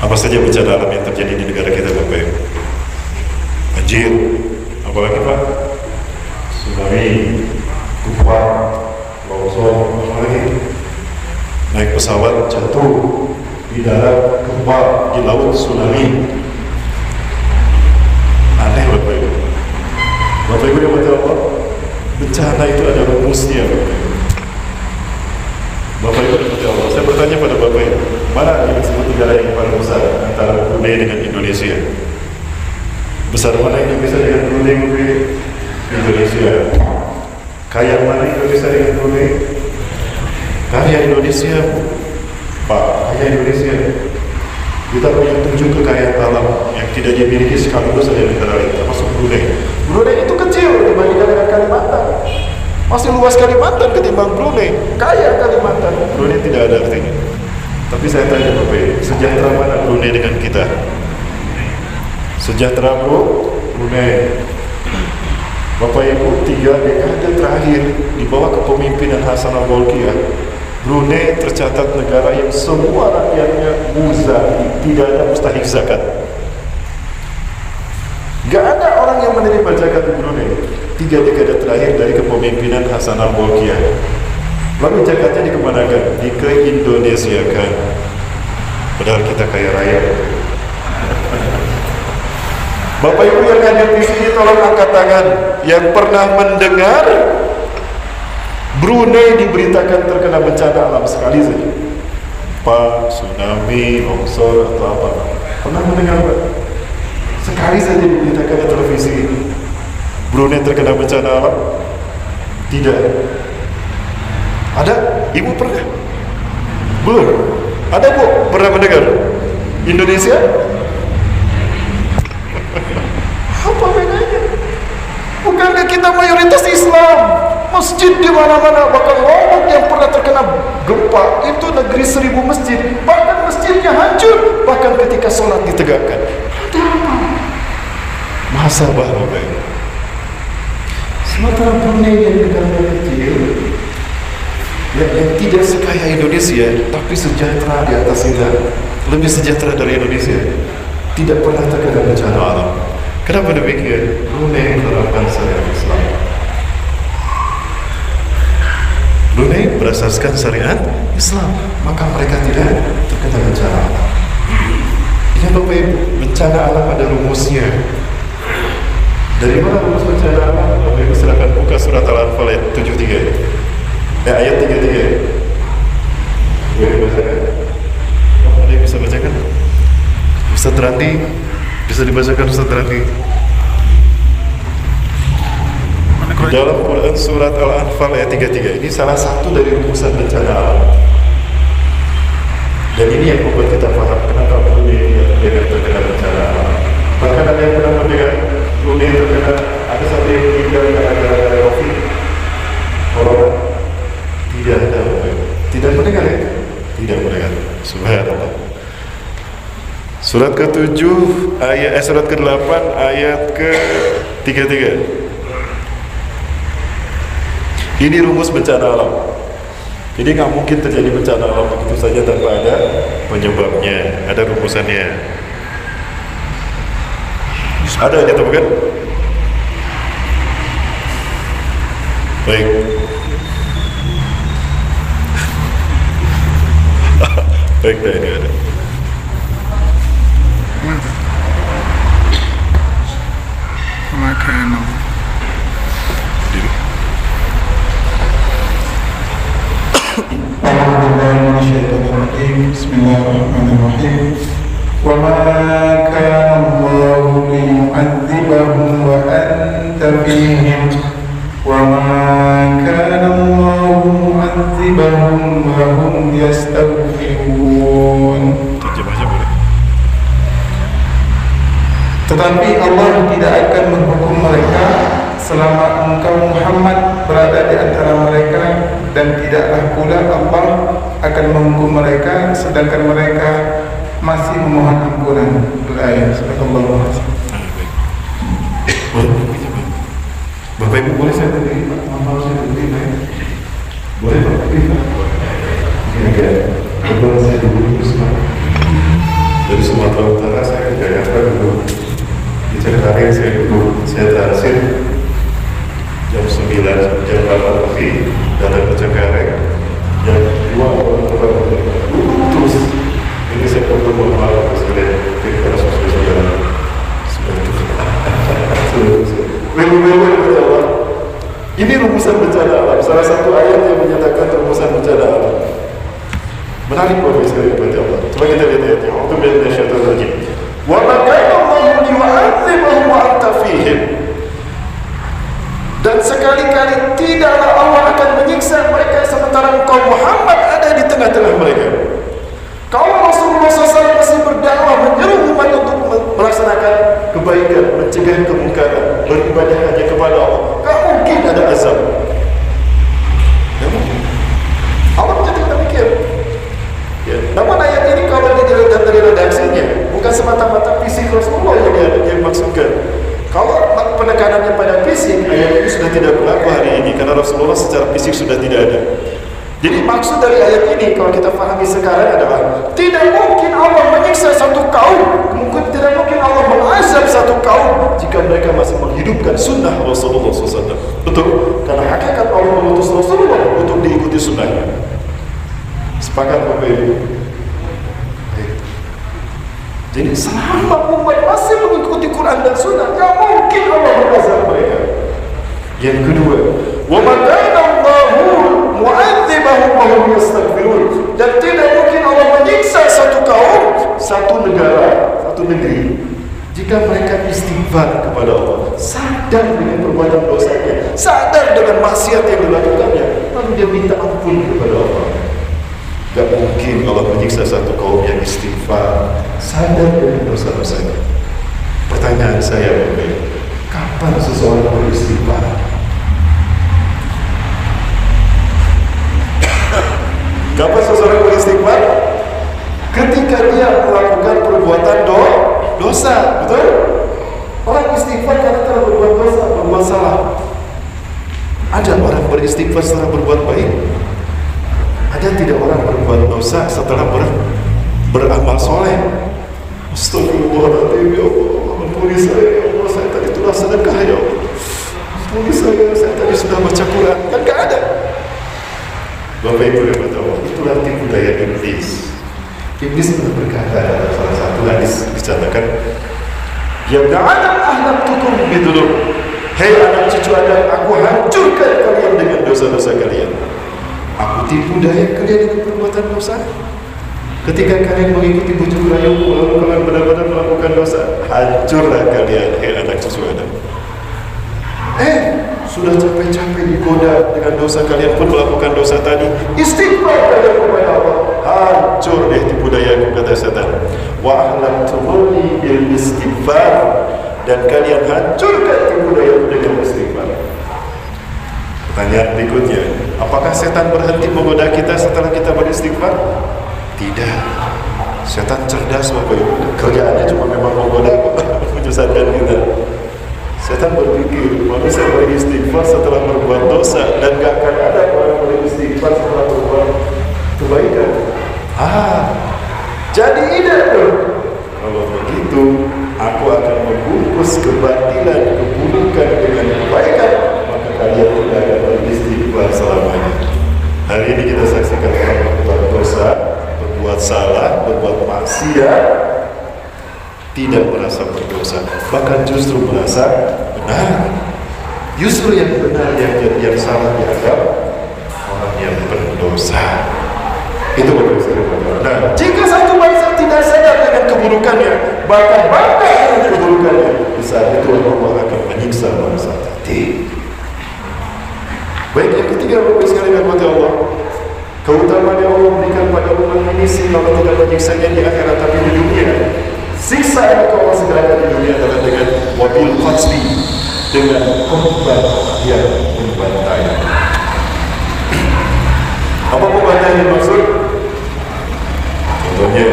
Speaker 1: Apa saja bencana alam yang terjadi di negara kita, Bapak Ibu? Banjir, apalagi Pak? Tsunami, gempa, longsor, apalagi? Naik pesawat jatuh di darat, gempa di laut, tsunami. Aneh Bapak Ibu. Bapak Ibu yang berkata apa? Bencana itu ada rumusnya Bapak Ibu. Bapak Ibu yang berkata Allah. Saya bertanya pada Bapak Ibu, mana yang disebut negara yang paling besar antara Brunei dengan Indonesia? Besar mana Indonesia dengan Brunei? Indonesia. Kaya mana Indonesia dengan Brunei? Kaya Indonesia, Pak, kaya Indonesia. Kita punya 7 kekayaan alam yang tidak dimiliki sekaligus oleh negara lain, termasuk Brunei. Brunei itu kecil dibandingkan dengan Kalimantan. Masih luas Kalimantan ketimbang Brunei. Kaya Kalimantan, Brunei tidak ada artinya. Tapi saya tanya Bapak Ibu, sejahtera mana Brunei dengan kita? Sejahtera Brunei. Bapak Ibu, 3 dekade terakhir di bawah kepemimpinan Hasan al-Bolkiah, Brunei tercatat negara yang semua rakyatnya muzaki, tidak ada mustahik zakat. Gak ada orang yang menerima zakat di Brunei 3 dekade terakhir dari kepemimpinan Hasan al-Bolkiah. Lalu zakatnya dikemanakan? Indonesiakan. Padahal kita kaya raya. Bapak Ibu yang hadir di sini tolong angkat tangan yang pernah mendengar Brunei diberitakan terkena bencana alam sekali saja. Pak, tsunami, longsor atau apa? Pernah mendengar Pak? Sekali saja diberitakan di televisi Brunei terkena bencana alam? Tidak. Ada? Ibu pernah? Belum? Ada Bu? Pernah mendengar? Indonesia? Apa bedanya? Bukankah kita mayoritas Islam? Masjid di mana-mana, bahkan Lombok yang pernah terkena gempa itu negeri 1000 masjid, bahkan masjidnya hancur, bahkan ketika sholat ditegakkan. Ada apa? Mahasabah Bapak Ibu. Sementara Brunei yang negara kecil, yang tidak sekaya Indonesia, tapi sejahtera di atas kita, lebih sejahtera dari Indonesia, tidak pernah terkena bencana alam. Kenapa demikian? Brunei menerapkan syariat Islam. Brunei berasaskan syariat Islam, maka mereka tidak terkena bencana alam. Ini Bapak Ibu, bencana alam ada rumusnya. Dari mana rumus bencana alam? Bapak Ibu silakan buka surat Al-Anfal ayat 73. Ayat 33. Boleh dibacakan? Ada yang bisa bacakan? Ustaz Randi, bisa dibacakan Ustaz Randi? Dalam Quran surat Al-Anfal ayat 33, ini salah satu dari rumusan bencana alam. Dan ini yang membuat kita paham kenapa Brunei tidak terkena bencana alam. Bahkan ada yang pernah mendengar Brunei terkena, ada satu yang meninggal gara-gara COVID, corona. Tidak ada, tidak mendengar ya? Tidak mendengar. Subhanallah. Surat ke-7 surat ke-8 ayat ke-33. Ini rumus bencana alam. Jadi nggak mungkin terjadi bencana alam begitu saja tanpa ada penyebabnya, ada rumusannya. Ada aja tuh bukan? Baik. Baik, ini ada.
Speaker 3: Maka Bismillahirrahmanirrahim. Wa ma kana Allahu liyu'adzibahum wa anta fihim wa ma kana Allahu mu'adzibahum wa hum yastaghfirun.
Speaker 1: Terjemahnya boleh.
Speaker 3: Tetapi Allah tidak akan menghukum mereka selama engkau Muhammad berada di antara mereka, dan tidaklah pula Allah akan menghukum mereka sedangkan mereka masih memohon ampunan. Al-ayat. Subhanallah.
Speaker 1: Bapak Ibu boleh saya berdiri Pak? Maaf saya berdiri Pak. Boleh Pak? Kebetulan saya dulu dari Sumatera Utara, saya ke Jakarta dulu. Di Cengkareng saya dulu, saya transit jam 9, jam 8 pagi datang ke Cengkareng, jam 2 terus ini saya bertemu malam sekalian kita saudara ini rumusan bencana alam, salah satu ayat yang menyatakan rumusan bencana alam. Menarik bagi sekali bagi Allah. Coba kita lihat ayatnya. Waktu bila syaitan rajim. Wa makana Allahu liyu'adzibahum wa anta fihim. Dan sekali-kali tidaklah Allah akan menyiksa mereka sementara engkau Muhammad ada di tengah-tengah mereka. Kalau Rasulullah SAW masih berdakwah melaksanakan kebaikan, mencegah kemungkaran, beribadah hanya kepada Allah, tak mungkin ada azab. Ya, Allah menyatakan demikian. Ya. Namun ayat ini kalau dilihat dari redaksinya, bukan semata-mata fisik Rasulullah yang maksudkan. Kalau penekanannya pada fisik, ayat ini sudah tidak berlaku hari ini karena Rasulullah secara fisik sudah tidak ada. Jadi maksud dari ayat ini kalau kita pahami sekarang adalah tidak mungkin Allah menyiksa satu kaum, mungkin tidak mungkin Allah mengazab satu kaum jika mereka masih menghidupkan sunnah Rasulullah SAW. Betul? Karena hakikat Allah mengutus Rasulullah untuk diikuti sunnahnya. Sepakat Bapak Ibu? Jadi selama umat masih mengikuti Quran dan Sunnah, tidak mungkin Allah mengazab mereka. Yang kedua, wa ma kana Allahu mu'adzibahum wa hum yastaghfirun. Dan tidak mungkin Allah menyiksa satu kaum, satu negara, satu negeri jika mereka istighfar kepada Allah, sadar dengan perbuatan dosanya, sadar dengan maksiat yang dilakukannya, lalu dia minta ampun kepada Allah. Gak mungkin Allah menyiksa satu kaum yang istighfar, sadar dari dosa-dosanya. Pertanyaan saya, kapan seseorang beristighfar? Kapan seseorang beristighfar? Ketika dia melakukan perbuatan dosa, betul? Orang istighfar karena telah berbuat dosa, berbuat salah. Ada orang beristighfar setelah berbuat baik? Ada tidak orang berbuat dosa setelah beramal soleh? Astagfirullahaladzim, ya Allah, ampuni saya, ya Allah, saya tadi telah sedekah, ya Allah, ampuni saya tadi sudah baca Quran. Kan gak ada. Bapak Ibu yang bertahu, itulah tipu daya iblis. Iblis pernah berkata dalam salah satu hadis dicatatkan, ya Adam ahlaktukum bidulub, hei anak cucu Adam, aku hancurkan kalian dengan dosa-dosa kalian. Aku tipu daya kalian dengan perbuatan dosa. Ketika kalian mengikuti bujuk rayuku, lalu kalian benar-benar melakukan dosa, hancurlah kalian, hei anak cucu Adam. Sudah capek-capek digoda dengan dosa, kalian pun melakukan dosa tadi. Istighfar kalian kepada Allah, hancur deh tipu dayaku, kata setan. Wa ahlamtumuni bil istighfar, dan kalian hancurkan tipu dayaku dengan istighfar. Pertanyaan berikutnya, apakah setan berhenti menggoda kita setelah kita beristighfar? Tidak. Setan cerdas, Bapak Ibu. Kerjaannya cuma memang menggoda, menyesatkan kita. Setan berpikir manusia beristighfar setelah berbuat dosa, dan gak akan ada orang beristighfar setelah berbuat kebaikan. Jadi ide tuh. Kalau begitu, aku akan membungkus kebatilan, keburukan dengan kebaikan, maka kalian tidak akan beristighfar selamanya. Hari ini kita saksikan orang berbuat dosa, berbuat salah, berbuat maksiat, tidak merasa berdosa, bahkan justru merasa benar. Justru yang benar yang salah dianggap orang yang berdosa. Itu benar. Nah, jika satu bangsa tidak sadar dengan keburukannya, bahkan bangga dengan keburukannya, di saat itu Allah akan menyiksa bangsa tadi. Baik, yang ketiga, Bapak sekalian rahmati Allah, keutamaan yang Allah berikan pada umat ini sehingga Allah tidak menyiksanya di akhirat tapi di dunia. Siksa yang Allah segerakan di dunia adalah dengan wabil qatli, dengan korban yang membantai. Apa pembantai yang maksud? Contohnya,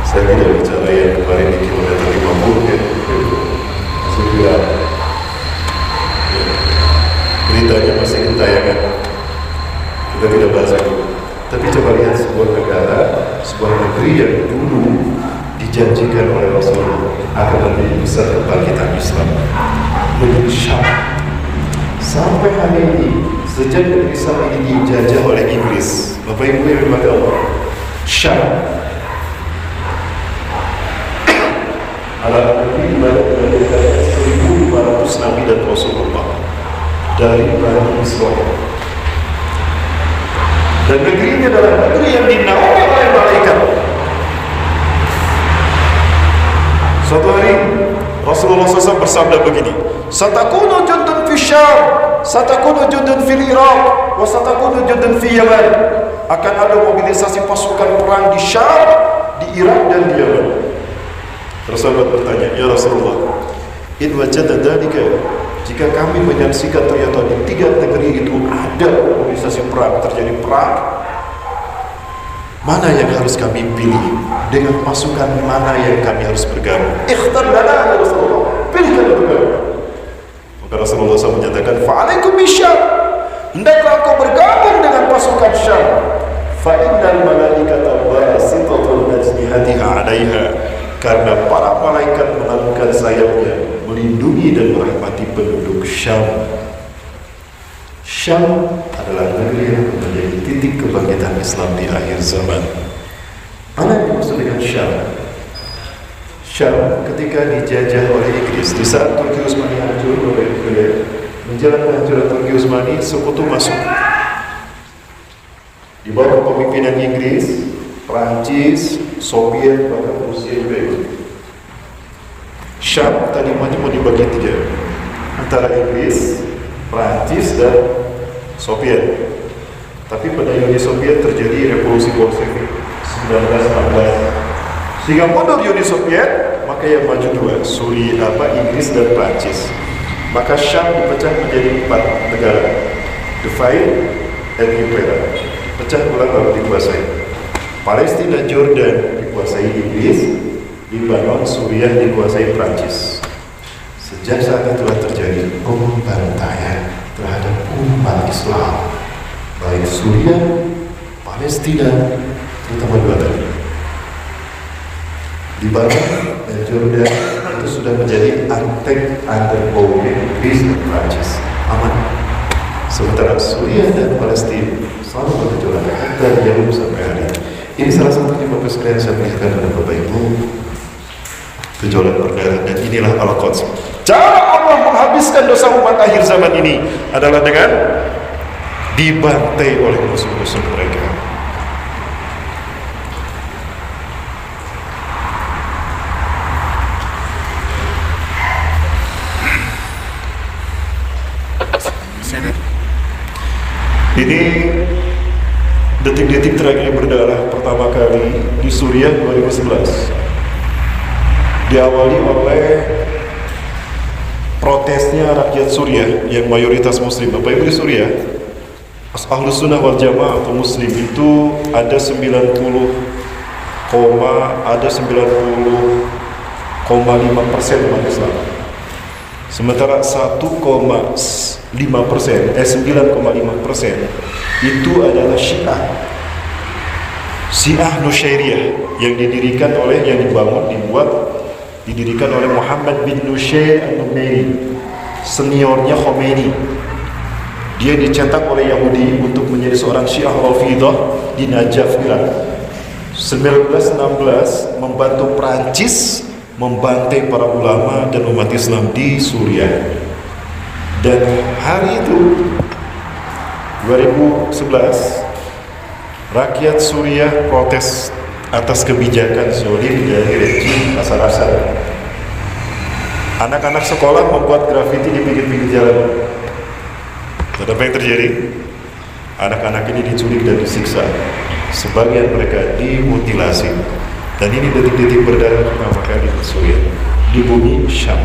Speaker 1: saya tidak bicara yang kemarin di kilometer 50 ya, Sudah beritanya masih kentayangan, kita tidak bahas itu. Tapi coba lihat sebuah negara, sebuah negeri yang dulu dijanjikan oleh Rasulullah akan menjadi besar kebangkitan Islam, menjadi Syam. Sampai hari ini, sejak negeri Islam ini dijajah oleh Inggris, Bapak Ibu yang dirahmati Allah, Syam adalah negeri dimana dilahirkan 1.500 Nabi dan Rasulullah dari Bani Israel. Dan negeri ini adalah negeri yang dinaungi oleh malaikat. Suatu hari Rasulullah SAW bersabda begini, satakunu jundun fi Syam, satakunu jundun fil Iraq, wa satakunu jundun fi Yaman. Akan ada mobilisasi pasukan perang di Syam, di Irak dan di Yaman. Terus sahabat bertanya, ya Rasulullah, in wajada dzalika, jika kami menyaksikan ternyata di 3 negeri itu ada organisasi perang, terjadi perang, mana yang harus kami pilih? Dengan pasukan mana yang kami harus bergabung? Ikhtar lana ya Rasulullah, pilihkan bergabung. Maka Rasulullah SAW menyatakan, fa'alaikum bisyam, hendaklah kau bergabung dengan pasukan Syam. Fa'innal malaikata basitatul ajnihatiha 'alaiha, karena para malaikat mengangkat sayapnya melindungi dan merahmati penduduk Syam. Syam adalah negeri yang menjadi titik kebangkitan Islam di akhir zaman. Apa yang dimaksud dengan Syam? Syam ketika dijajah oleh Inggris, di saat Turki Utsmani hancur oleh menjelang kehancuran Turki Utsmani, sekutu masuk. Di bawah kepemimpinan Inggris, Prancis, Soviet, bahkan Rusia juga ikut. Syam tadi mau dibagi 3 antara Inggris, Prancis, dan Soviet. Tapi pada Uni Soviet terjadi revolusi Bolshevik 1914, sehingga mundur Uni Soviet, maka yang maju 2, Inggris dan Prancis. Maka Syam dipecah menjadi 4 negara, Divide and Impera, pecah ulang lalu dikuasai. Palestina, Jordan dikuasai Inggris, Lebanon, Suriah dikuasai Prancis. Sejak saat itulah terjadi pembantaian terhadap umat Islam, baik Suriah, Palestina, terutama 2 tadi. Lebanon dan Jordan itu sudah menjadi antek under power Inggris dan Prancis, aman. Sementara Suriah dan Palestina selalu bergejolak dari jauh sampai hari ini. Ini salah satunya Bapak sekalian saya berikan kepada Bapak Ibu, gejolak berdarah, dan inilah Al-Quds. Cara Allah menghabiskan dosa umat akhir zaman ini adalah dengan dibantai oleh musuh-musuh mereka. Ini detik-detik terakhir berdarah pertama kali di Suriah 2011. Diawali oleh protesnya rakyat Suriah yang mayoritas muslim. Bapak Ibu di Suriah, Ahlus Sunnah wal Jamaah atau muslim itu ada 90,5% umat Islam. Sementara 9,5% itu adalah Syiah Nusyairiyah yang didirikan oleh Muhammad bin Nusayr an-Numairi, seniornya Khomeini. Dia dicetak oleh Yahudi untuk menjadi seorang Syiah Rafidah di Najaf, Irak. 1916 membantu Prancis membantai para ulama dan umat Islam di Suriah. Dan hari itu 2011 rakyat Suriah protes atas kebijakan zalim dari rejim Bashar al-Assad. Anak-anak sekolah membuat grafiti di pinggir-pinggir jalan. Dan apa yang terjadi? Anak-anak ini diculik dan disiksa. Sebagian mereka dimutilasi. Dan ini detik-detik berdarah pertama kali di Suriah, di bumi Syam.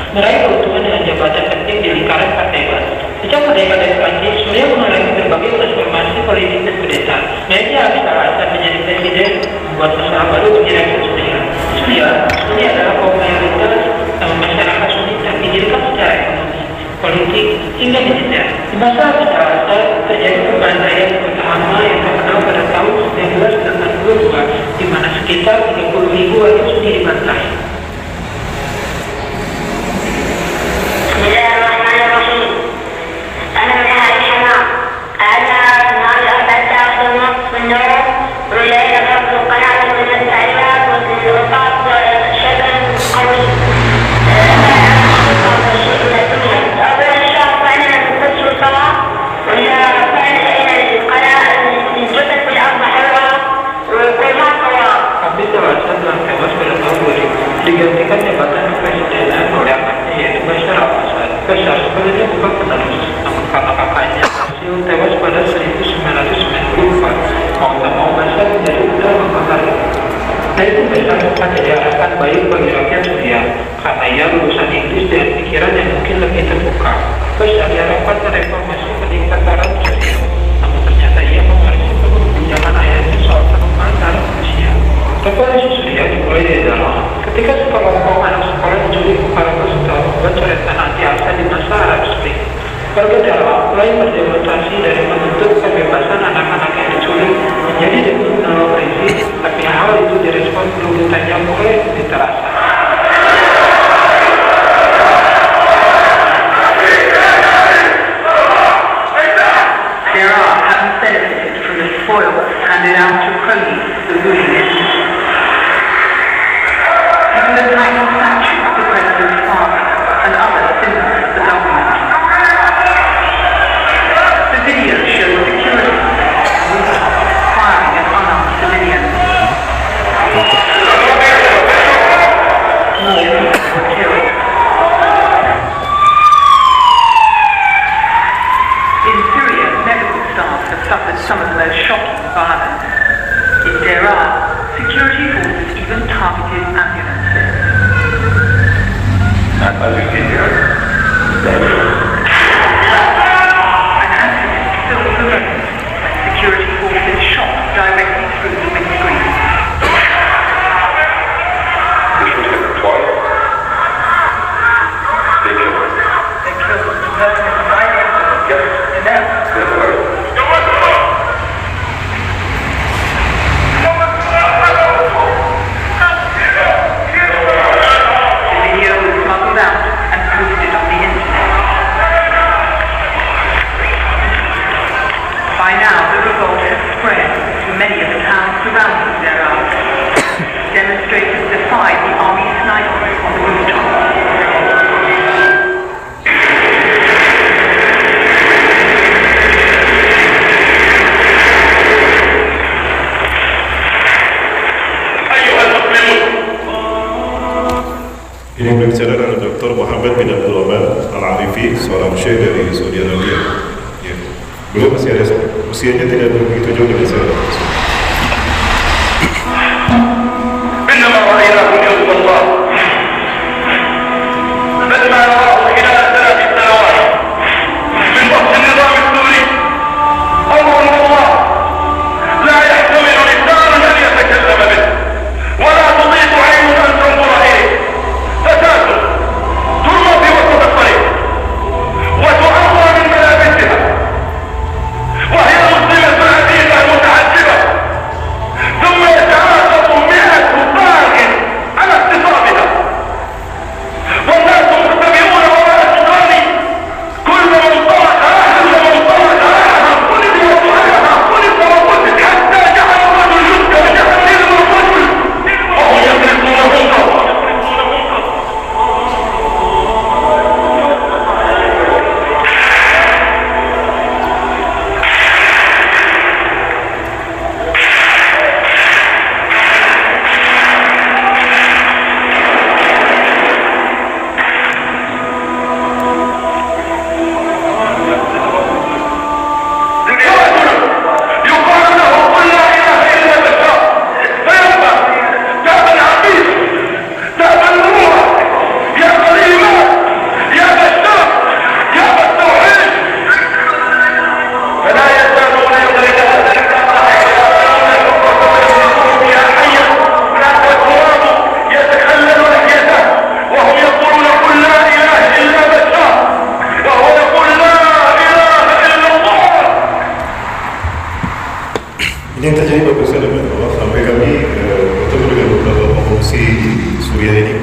Speaker 4: Meraih keuntungan dengan jabatan penting di lingkaran partai baru. Sejak merdeka dari Prancis, Suriah mengalami berbagai transformasi politik dan kudeta. Naiknya Bashar al-Assad menjadi presiden membuat masalah baru bagi rakyat Suriah. Suriah adalah kaum mayoritas masyarakat Sunni yang didirikan secara ekonomi, politik, hingga militer. Di masa Bashar al-Assad terjadi pembantaian pertama yang terkenal pada tahun 1982, di mana sekitar 30.000 warga Sunni dibantai. Beliau tewas pada 1994. Mau tak mau Bashar menjadi putra membakar. Dari itu Bashar sempat jadi harapan baik bagi rakyat Suriah karena ia lulusan Inggris dengan pikiran yang mungkin lebih terbuka. Bashar diharapkan mereformasi pendidikan Suriah, namun ternyata ia mewarisi penuh pinjaman ayahnya soal penumpang darah Rusia. Revolusi Suriah dimulai dari dalam ketika sekelompok anak sekolah diculik para peserta membuat coretan anti-Assad di masa Arab Spring. Warga dalam mulai berdemonstrasi dari menuntut kebebasan anak-anak yang diculik menjadi demi menolong rezim, tapi hal itu direspon kerugiannya mulai lebih terasa. There are having benefited from the spoils handed out to cronies, the ruling. Even the tiny statue of the president's father and other symbols of the government. The video shows security firing at unarmed civilians. Millions were killed. In Syria, medical staff have suffered some of the most shocking violence. In Daraa, security forces even targeted ambulances. An accident filmed the road when security forces shot directly through the windscreen.
Speaker 2: This was hit twice. They killed her.
Speaker 4: They killed the person in the fire.
Speaker 2: Yes.
Speaker 4: And then
Speaker 2: That's right.
Speaker 4: the video was smuggled out and posted on the internet. By now, the revolt has spread to many of the towns surrounding Daraa. Demonstrators defied the army snipers on the rooftops.
Speaker 1: Ini berbicara adalah Dr. Muhammad bin Abdul Rahman Al-Arifi, seorang syekh dari Saudi Arabia. Ya. Beliau masih ada, usianya tidak begitu jauh dengan saya.
Speaker 2: إنما رأيناه يوم الله بل ما نراه خلال 3 سنوات من وقت النظام السوري أمر والله لا يحتمل لسان أن يتكلم به ولا تطيق عين أن تنظر إليه فتاة ترمى في وسط الطريق وتعرى من ملابسها وهي مسلمة عزيزة متعجبة ثم يتعاقب 100 باغ على اغتصابها والناس مختبئون وراء الجدران كل من طرق أحد ومن طرق أحد قلب وسؤالها قلب وقلب حتى جعل الرجل يذكر جهنم الرجل وهم يملكون منكر يقال له قل لا إله إلا بشر فيبقى تابا عبيد تابا نوح يا كريمة يا بشر يا بالتوحيد فلا يزالون يضربون يا حي والتراب يتخلل لحيته وهم يقولون قل لا إله إلا بشر وهو يقول لا إله إلا الله.
Speaker 1: Ini yang terjadi bagusnya dengan Allah sampai kami bertemu dengan beberapa pengungsi di Suriah ini.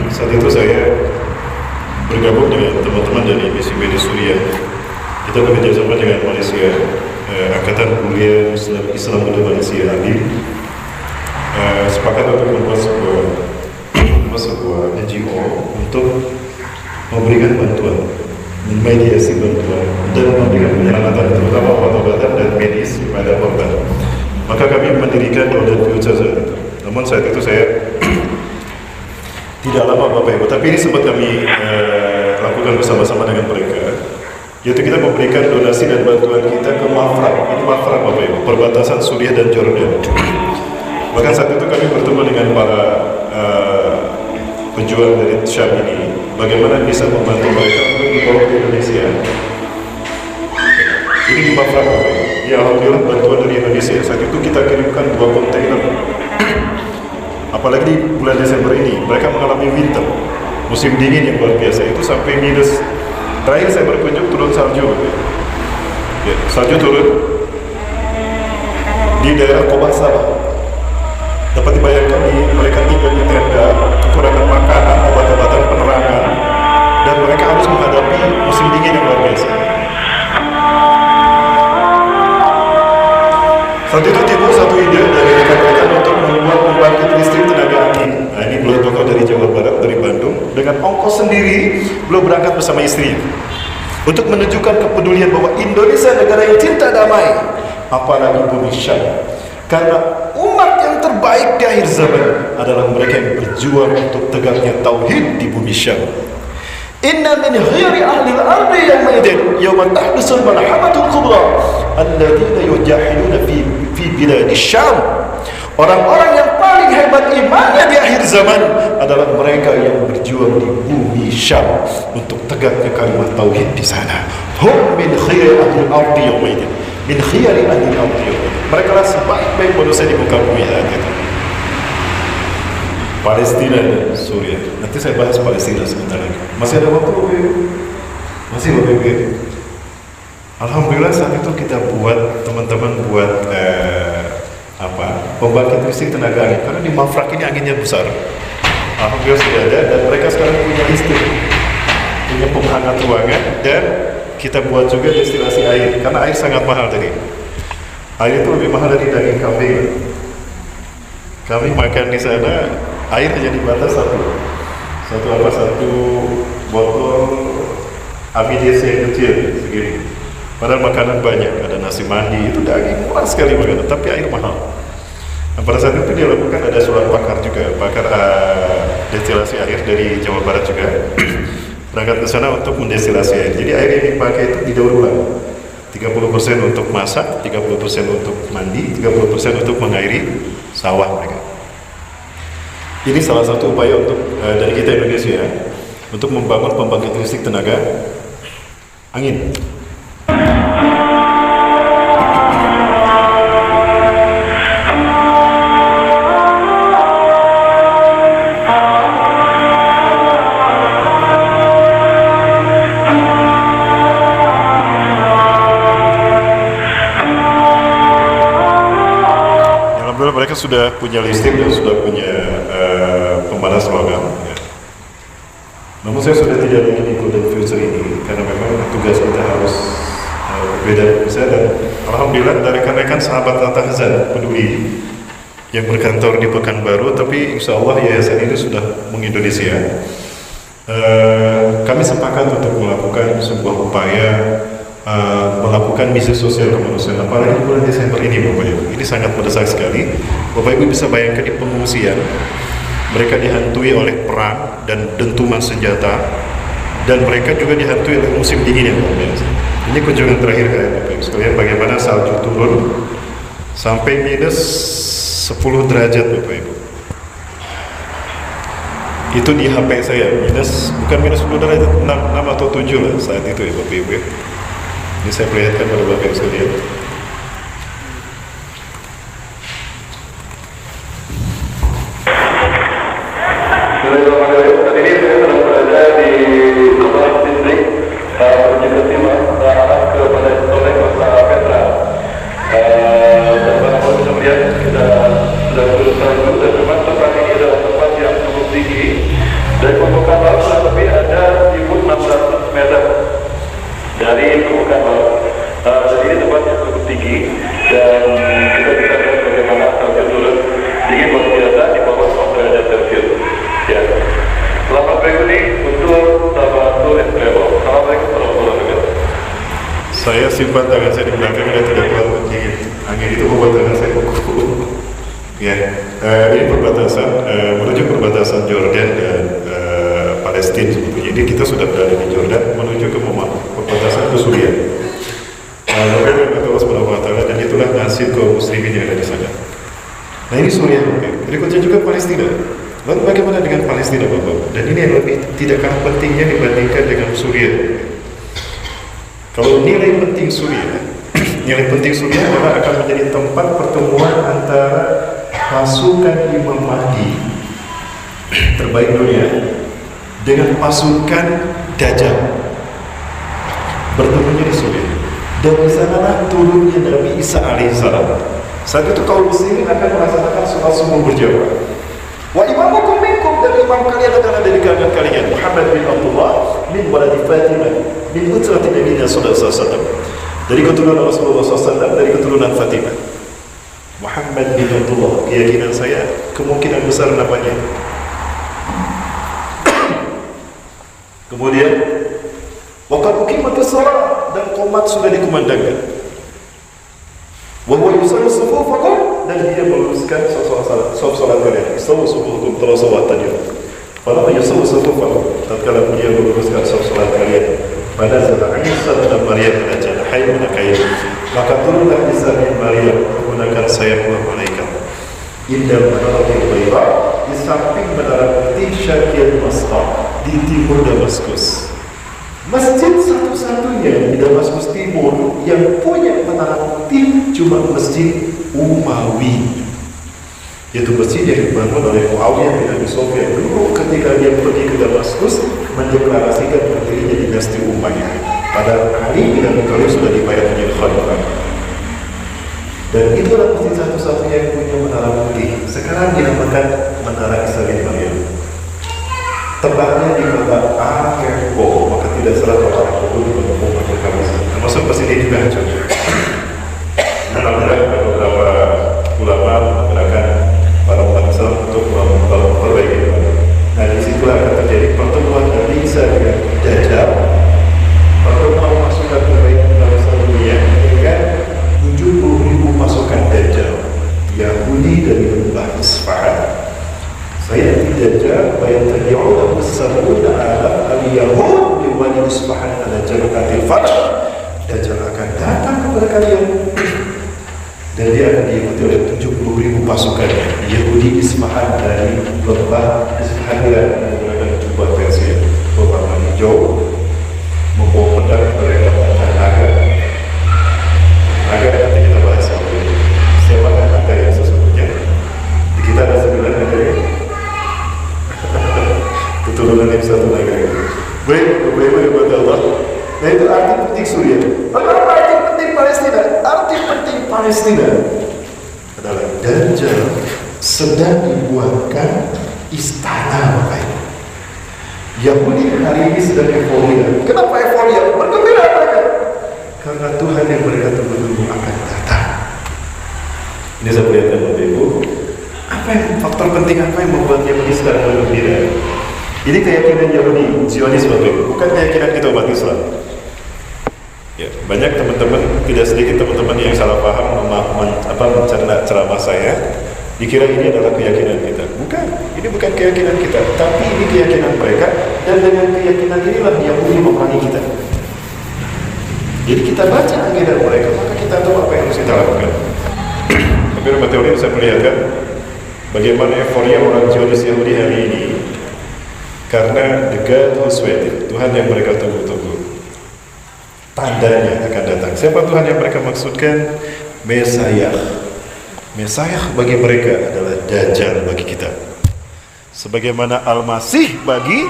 Speaker 1: Saat itu saya bergabung dengan teman-teman dari MSIB di Suriah. Kita bekerja sama dengan Malaysia, Angkatan Kuliah Islam Muda Malaysia AMIM, sepakat untuk membuat sebuah NGO untuk memberikan bantuan, memediasi bantuan dan memberikan penyelamatan terutama obat-obatan dan medis kepada korban. Maka kami mendirikan Golden Future saat itu. Namun saat itu saya tidak lama Bapak Ibu, tapi ini sempat kami lakukan bersama-sama dengan mereka. yaitu kita memberikan donasi dan bantuan kita ke Mafraq. Ini Mafraq Bapak Ibu, perbatasan Suriah dan Jordan. Bahkan saat itu kami bertemu dengan para pejuang dari Syam ini, bagaimana bisa membantu mereka untuk dibawa ke Indonesia. Ini di Mafraq Bapak Ibu. Ya alhamdulillah bantuan dari Indonesia. Saat itu kita kirimkan 2 kontainer. Apalagi di bulan Desember ini, mereka mengalami winter, musim dingin yang luar biasa. Itu sampai minus. Terakhir saya berkunjung turun salju, ya, salju turun di daerah Qobasa. Dapat dibayangkan mereka tinggal di tenda, kekurangan makanan, obat-obatan, penerangan, dan mereka harus menghadapi musim dingin yang luar biasa. Saat itu timbul satu ide dari rekan-rekan untuk membuat pembangkit listrik tenaga angin. Nah, ini beliau tokoh dari Jawa Barat, dari Bandung. Dengan ongkos sendiri, beliau berangkat bersama istrinya untuk menunjukkan kepedulian bahwa Indonesia negara yang cinta damai, apalagi bumi Syam. Karena umat yang terbaik di akhir zaman adalah mereka yang berjuang untuk tegaknya tauhid di bumi Syam. Inna min khiyari ahli al-ardi yawma tahdusul malhamatul kubra alladhina yujahiduna fi bilad Syam. Orang-orang yang paling hebat imannya di akhir zaman adalah mereka yang berjuang di bumi Syam untuk tegaknya kalimat tauhid di sana. Hum min khiyari ahli al-ardi yawma idin. Min khiyari ahli al-ardi yawma idin. Mereka lah sebaik-baik manusia di muka bumi saat itu. Palestina dan Suriah. Nanti saya bahas Palestina sebentar lagi. Masih ada waktu, Bapak Ibu? Masih, Bapak Ibu? Alhamdulillah saat itu kita buat, teman-teman buat pembangkit listrik tenaga angin. Karena di Mafraq ini anginnya besar. Alhamdulillah sudah ada, dan mereka sekarang punya listrik, punya penghangat ruangan, dan kita buat juga destilasi air. Karena air sangat mahal tadi. Air itu lebih mahal dari daging kambing. Kami makan di sana, air hanya dibatas satu botol ABDC yang kecil segini. Padahal makanan banyak, ada nasi mandi, itu daging murah sekali makanan, tapi air mahal. Nah, pada saat itu dia lakukan ada seorang pakar juga, pakar destilasi air dari Jawa Barat juga, berangkat ke sana untuk mendestilasi air. Jadi air yang dipakai itu didaur ulang, 30% untuk masak, 30% untuk mandi, 30% untuk mengairi sawah mereka. Ini salah satu upaya untuk dari kita Indonesia untuk membangun pembangkit listrik tenaga angin. Mereka sudah punya listrik dan sudah punya pemanas logam. Ya. Namun saya sudah tidak ingin ikut dalam future ini karena memang tugas kita harus berbeda besar. Dan alhamdulillah dari rekan-rekan sahabat Al-Tahzan peduli yang berkantor di Pekanbaru, tapi insya Allah yayasan ini sudah mengindonesia. Kami sepakat untuk melakukan sebuah upaya melakukan misi sosial kemanusiaan, apalagi bulan Desember ini Bapak Ibu. Ini sangat mendesak sekali. Bapak Ibu bisa bayangkan di pengungsian, mereka dihantui oleh perang dan dentuman senjata, dan mereka juga dihantui oleh musim dingin yang luar biasa. Ini kunjungan terakhir saya Bapak Ibu sekalian, bagaimana salju turun sampai minus 10 derajat Bapak Ibu. Itu di HP saya, bukan minus 10 derajat, 6 atau 7 lah saat itu ya Bapak Ibu. Ini saya perlihatkan pada Bapak Ibu sekalian.
Speaker 2: Saat ini saya sedang berada di Kepulauan Distrik Jakarta Timur, arah ke oleh Kota Petra. Dan Bapak bisa melihat kita sudah berusaha dan memang tempat ini adalah tempat yang cukup tinggi. Dari permukaan laut kurang lebih ada 1.600 meter dari permukaan laut. Jadi ini tempat yang cukup tinggi dan kita bisa lihat bagaimana salju turun dingin luar biasa di bawah 0 derajat Celcius. Ya. Selamat berikut ini untuk sahabat SPO. Assalamualaikum warahmatullahi wabarakatuh.
Speaker 1: Saya simpan tangan saya di belakang dan tidak kuat dingin. Angin itu membuat tangan saya beku. Ya, ini perbatasan menuju perbatasan Jordan dan Palestina. Jadi kita sudah berada di Jordan menuju ke perbatasan perbatasan ke Suriah. Kata Allah Subhanahu wa Ta'ala, dan itulah nasib kaum muslimin yang ada di sana. Nah ini Suriah, berikutnya juga Palestina. Lalu bagaimana dengan Palestina, Bapak? Dan ini yang lebih tidak kalah pentingnya dibandingkan dengan Suriah. Kalau nilai penting Suriah, nilai penting Suriah adalah akan menjadi tempat pertemuan antara pasukan Imam Mahdi terbaik dunia dengan pasukan Dajjal. Bertemunya di Suriah. Dan di sanalah turunnya Nabi Isa alaihissalam. Saat itu kaum muslimin akan melaksanakan sholat subuh berjamaah. Wa imamukum minkum, dan imam kalian adalah dari kalangan kalian Muhammad bin Abdullah min waladi Fatimah min utrati Nabi sallallahu alaihi wasallam, dari keturunan Rasulullah SAW, dari keturunan Fatimah. Muhammad bin Abdullah, keyakinan saya kemungkinan besar namanya. Kemudian waqad uqimatis shalah, dan qomat sudah dikumandangkan. Wa huwa yusalli sufufakum, dan dia meluruskan salat kalian. Istawu sufufakum, telah salat tadi. Falamma yusalli sufufakum, tatkala dia meluruskan salat kalian, pada saat Isa dan Maryam pada hayy kain, maka turunlah Isa bin Maryam menggunakan sayap malaikat. Indah menaratil bayra, di samping menara putih Syakir Masqah, di timur Damaskus. Masjid satu-satunya di Damaskus Timur yang punya menara putih cuma Masjid Umawi, yaitu masjid yang dibangun oleh Muawiyah bin Abi Sufyan dulu ketika dia pergi ke Damaskus mendeklarasikan berdirinya dinasti Umayyah. Pada Ali bin Abi Thalib sudah dibayar menjadi khalifah. Dan itulah masjid satu-satunya yang punya menara putih. Sekarang dinamakan Menara Isa bin Maryam. Tempatnya di kota Aleppo, maka tidak salah kalau Aleppo dibangun pakai kawasan. Termasuk masjid ini juga hancur. Alhamdulillah beberapa ulama menggerakkan para umat Islam untuk memperbaiki. Nah disitulah akan terjadi pertemuan Nabi Isa dengan Dajjal, pertemuan pasukan terbaik bangsa dunia dengan 70.000 pasukan Dajjal Yahudi dari lembah Isfahan. Saya Dajjal bayatari'u as-sab'una alaf al-yahud di wadi Isfahan ala jannati al-Fath. Dajjal akan datang kepada kalian, dan dia akan diikuti oleh 70.000 pasukan Yahudi Isfahan dari lembah Isfahan yang menggunakan jubah pensil berwarna hijau, membawa pedang berlempar naga. Naga nanti kita bahas siapa naga yang sesungguhnya. Di kita ada 9 naga ya. Keturunan yang satu naga. Baik kepada Allah. Nah itu arti penting Suriah. Apa arti penting Palestina? Arti penting Palestina adalah Dajjal sedang dibuatkan istana, Bapak Ibu. Yahudi hari ini sedang euforia. Kenapa euforia? Bergembira mereka karena Tuhan yang mereka tunggu-tunggu akan datang. Ini saya perlihatkan Bapak Ibu. Apa yang faktor penting, apa yang membuat Yahudi sedang bergembira? Ini keyakinan Yahudi, Zionis, Bapak Ibu, bukan keyakinan kita umat Islam. Ya, banyak teman-teman, tidak sedikit teman-teman yang salah paham mencerna ceramah saya, dikira ini adalah keyakinan kita. Bukan, ini bukan keyakinan kita, tapi ini keyakinan mereka, dan dengan keyakinan inilah Yahudi memerangi kita. Jadi kita baca akidah mereka, maka kita tahu apa yang harus kita lakukan. Tapi rumah teori saya perlihatkan bagaimana euforia orang Zionis Yahudi hari ini, karena the God who's waiting, Tuhan yang mereka tunggu-tunggu, tandanya akan datang. Siapa Tuhan yang mereka maksudkan? Mesayah. Mesayah bagi mereka adalah Dajjal bagi kita. Sebagaimana Al-Masih bagi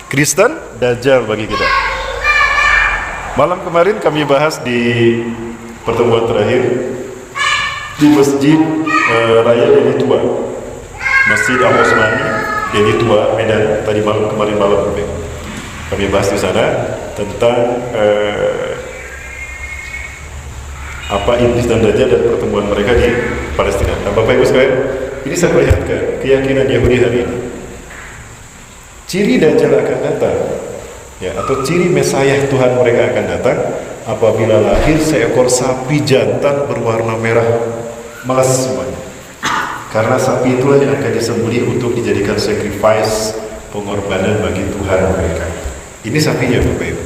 Speaker 1: Kristen, Dajjal bagi kita. Malam kemarin kami bahas di pertemuan terakhir di Masjid Raya Deli Tua, Masjid Al-Osmani Deli Tua, Medan. Kemarin malam kami bahas di sana tentang apa iblis dan Dajjal dan pertemuan mereka di Palestina. Nah, Bapak Ibu sekalian, ini saya perlihatkan keyakinan Yahudi hari ini. Ciri Dajjal akan datang, ya, atau ciri Mesayah Tuhan mereka akan datang apabila lahir seekor sapi jantan berwarna merah melas semuanya. Karena sapi itulah yang akan disembelih untuk dijadikan sacrifice, pengorbanan bagi Tuhan mereka. Ini sapinya, Bapak Ibu.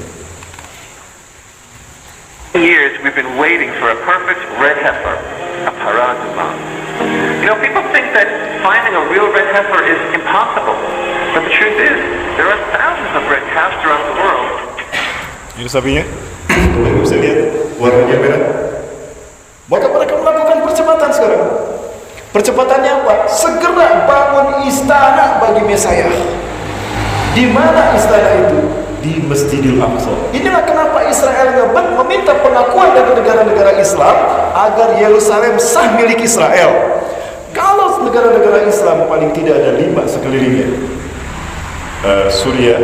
Speaker 2: years we've been waiting for a perfect red heifer, a parazuma. You know, people think that finding a real red heifer is impossible, but the truth is, there are thousands of red calves throughout the world.
Speaker 1: Ini sapinya, Bapak bisa lihat warnanya merah. Maka mereka melakukan percepatan sekarang. Percepatannya apa? Segera bangun istana bagi Mesias. Di mana istana itu? Di Masjidil Aqsa. Inilah kenapa Israel ngebet meminta pengakuan dari negara-negara Islam agar Yerusalem sah milik Israel. Kalau negara-negara Islam paling tidak ada 5 sekelilingnya. Suria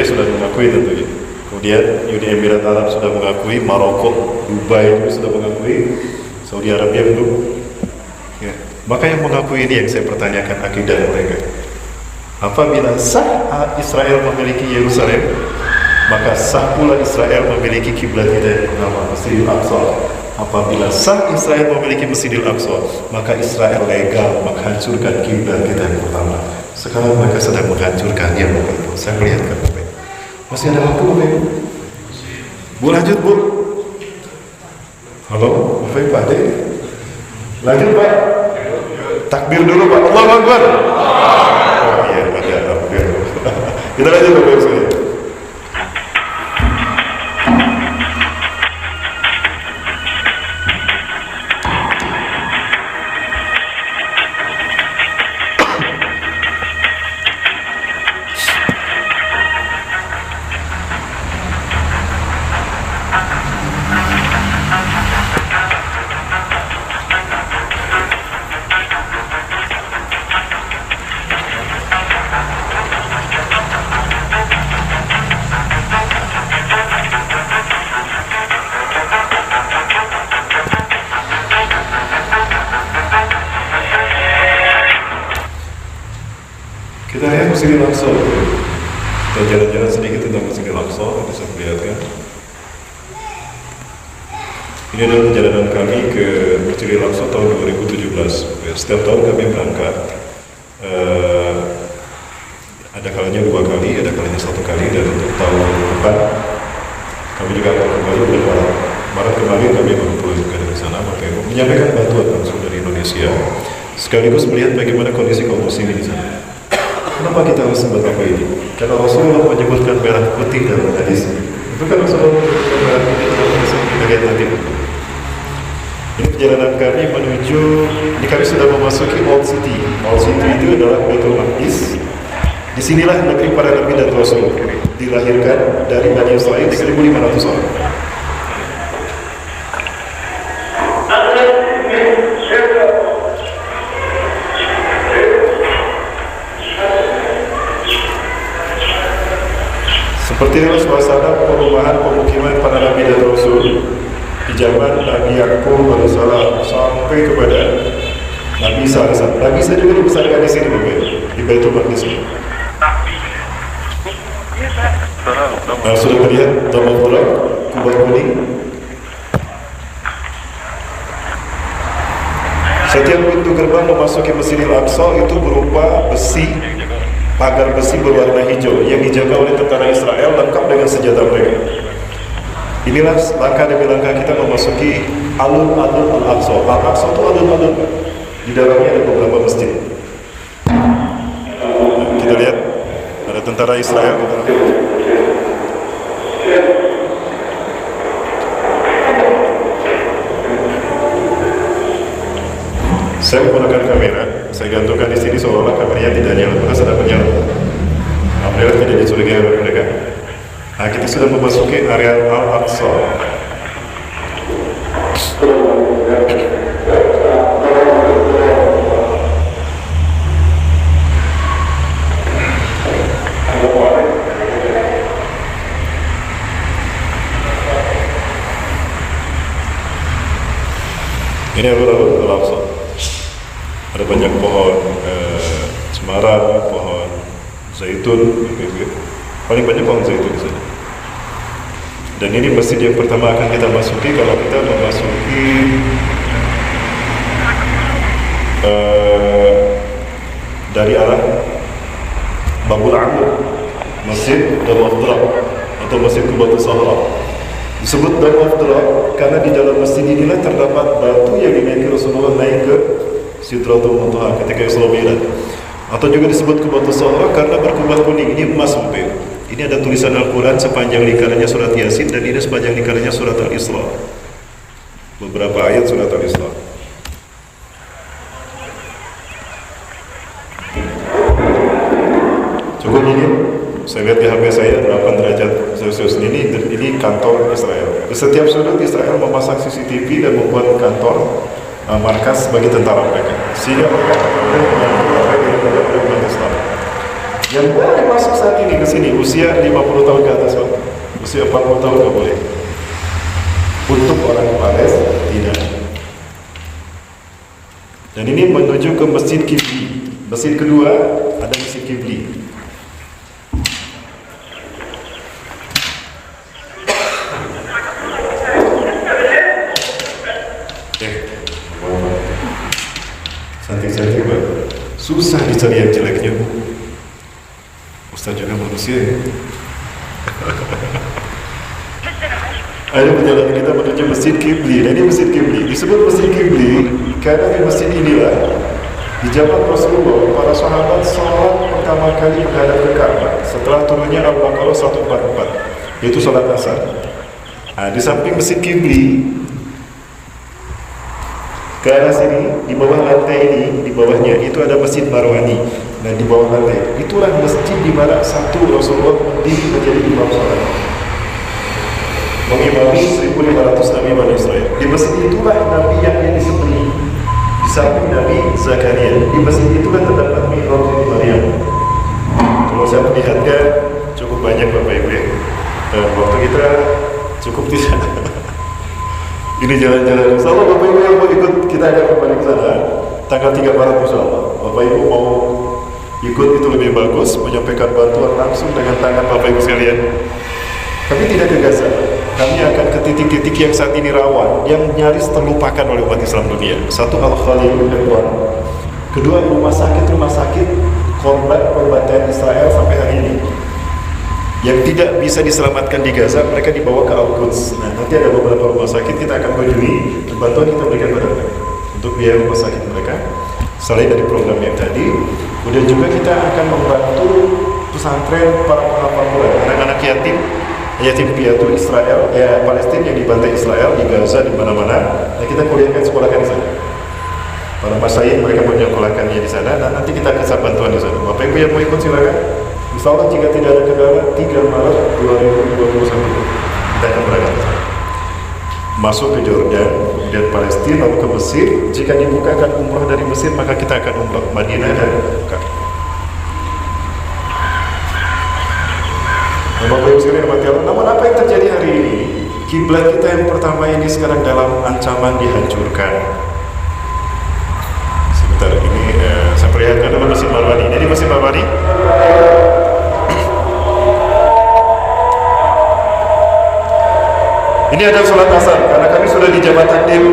Speaker 1: sudah mengakui tentunya. Kemudian Uni Emirat Arab sudah mengakui, Maroko, Dubai juga sudah mengakui, Saudi Arabia belum. Ya. Maka yang mengakui ini yang saya pertanyakan akidah mereka. Apabila sah Israel memiliki Yerusalem, maka sah pula Israel memiliki kiblat kita yang bernama Masjidil Aqsa. Apabila sah Israel memiliki Masjidil Aqsa, maka Israel legal menghancurkan kiblat kita yang pertama. Sekarang mereka sedang menghancurkannya, Bapak Ibu. Saya melihatkan, Bapak Ibu. Masih ada waktu, Bapak Ibu? Bu, lanjut, Bu. Halo, Bapak Ibu, Pak. Lanjut, Pak. Takbir dulu, Pak. Allahu Akbar. Oh iya, ada takbir. Kita lanjut, Bapak Ibu sekalian. Kita lihat Masjidil Aqsa. Kita jalan-jalan sedikit tentang Masjidil Aqsa. Bisa melihatkan. Ini adalah perjalanan kami ke Masjidil Aqsa tahun 2017. Setiap tahun kami berangkat. Ada kalanya 2 kali, ada kalanya 1 kali. Dan untuk tahun depan kami juga akan kembali bulan Maret kemarin kami baru pulang juga dari sana. Maka menyampaikan bantuan langsung dari Indonesia. Sekaligus melihat bagaimana kondisi kaum muslimin di sana. Kenapa kita harus sebut apa ini? Karena Rasulullah menyebutkan merah putih dalam hadis. Itu kan Rasulullah menyebutkan merah putih dalam hadis. Kita lihat nanti. Ini perjalanan kami menuju, ini kami sudah memasuki Old City. Old City itu adalah Baitul Maqdis. Disinilah negeri para nabi dan rasul dilahirkan dari Bani Israel 1.500 orang. Seperti inilah suasana perumahan pemukiman para nabi dan rasul di zaman Nabi Yakub alaihissalam sampai kepada Nabi Isa alaihissalam. Nabi Isa juga dibesarkan di sini, di Baitul Maqdis. Nah, sudah melihat Dhamma Turab, kubah kuning. Setiap pintu gerbang memasuki Masjidil Aqsa itu berupa besi, pagar besi berwarna hijau yang dijaga oleh tentara Israel lengkap dengan senjata mereka. Inilah langkah demi langkah kita memasuki alun-alun Al-Aqsa. Al-Aqsa itu alun-alun. Di dalamnya ada beberapa masjid. Kita lihat ada tentara Israel di dalam. Saya menggunakan kamera, saya gantungkan di sini seolah-olah kameranya tidak nyala, maka sedang menyala. Alhamdulillah tidak dicurigai oleh mereka. Nah, kita sudah memasuki area Al-Aqsa. Ini alun-alun Al-Aqsa. Ada banyak pohon cemara, pohon zaitun, paling banyak pohon zaitun di sana. Dan ini masjid yang pertama akan kita masuki kalau kita memasuki dari arah Babul Amr, Masjid Darul Afdal atau Masjid Qubatus Sahra. Disebut Dome of the Rock karena di dalam masjid inilah terdapat batu yang dinaiki Rasulullah naik ke Sidratul Muntaha ketika Isra Mi'raj. Atau juga disebut Qubatus Sahra karena berkubah kuning. Ini emas Bapak. Ini ada tulisan Al-Quran sepanjang lingkarannya surat Yasin, dan ini sepanjang lingkarannya surat Al-Isra. Beberapa ayat surat Al-Isra. Cukup ini. Saya lihat di HP saya 8 derajat Celcius ini kantor Israel. Di setiap sudut Israel memasang CCTV dan membuat kantor markas bagi tentara mereka, sehingga mereka kemudian mengatur apa yang dilakukan oleh umat Islam. Yang boleh masuk saat ini ke sini usia 50 tahun ke atas, Pak. Usia 40 tahun nggak boleh. Untuk orang Palestina. Dan ini menuju ke Masjid Qibli. Masjid kedua ada Masjid Qibli. Cantik-cantik, Pak. Susah dicari yang jeleknya, Bu. Ustaz juga manusia, ya. Akhirnya perjalanan kita menuju Masjid Qibli. Dan ini Masjid Qibli disebut Masjid Qibli karena di masjid inilah di zaman Rasulullah para sahabat sholat pertama kali menghadap ke Ka'bah setelah turunnya Al-Baqarah 144, yaitu sholat asar. Nah, di samping Masjid Qibli ke arah sini, di bawah lantai ini, di bawahnya itu ada Masjid Marwani. Dan di bawah lantai itulah masjid di mana satu Rasulullah berdiri menjadi imam salat, mengimami 1.500 Nabi Bani Israel. Di masjid itulah Nabi yang disembelih, di samping Nabi Zakaria. Di masjid itulah terdapat mihrab Siti Maryam. Kalau saya melihatnya cukup banyak Bapak Ibu ya. Waktu kita cukup tidak. Ini jalan-jalan. Insya Allah Bapak Ibu yang mau ikut, kita akan kembali ke sana tanggal 3 Maret Insya Allah. Bapak Ibu mau ikut itu lebih bagus, menyampaikan bantuan langsung dengan tangan Bapak Ibu sekalian. Tapi tidak ke Gaza. Kami akan ke titik-titik yang saat ini rawan, yang nyaris terlupakan oleh umat Islam dunia. Satu, Al-Khalil, kedua, rumah sakit korban Israel sampai hari ini yang tidak bisa diselamatkan di Gaza, mereka dibawa ke Al-Quds. Nah, nanti ada beberapa rumah sakit kita akan kunjungi, bantuan kita berikan kepada mereka untuk biaya rumah sakit mereka. Selain dari program yang tadi, kemudian juga kita akan membantu pesantren para penghafal Quran, anak-anak yatim piatu Israel, Palestina yang dibantai Israel di Gaza di mana-mana. Nah, kita kuliahkan, sekolahkan di sana. Para masyayikh mereka menyekolahkannya di sana. Dan nanti kita kasih bantuan di sana. Bapak Ibu yang mau ikut silakan. Insya Allah jika tidak ada kendala 3 Maret 2021 kita akan berangkat masuk ke Jordan, kemudian Palestina, lalu ke Mesir. Jika dibukakan umrah dari Mesir, maka kita akan umrah Madinah dan Mekah. Bapak Ibu sekalian rahmati Allah, namun apa yang terjadi hari ini? Kiblat kita yang pertama ini sekarang dalam ancaman dihancurkan. Sebentar, ini saya perlihatkan dulu Masjid Marwani. Ini Masjid Marwani. Ini adalah sholat asar, karena kami sudah di jamaah takdim.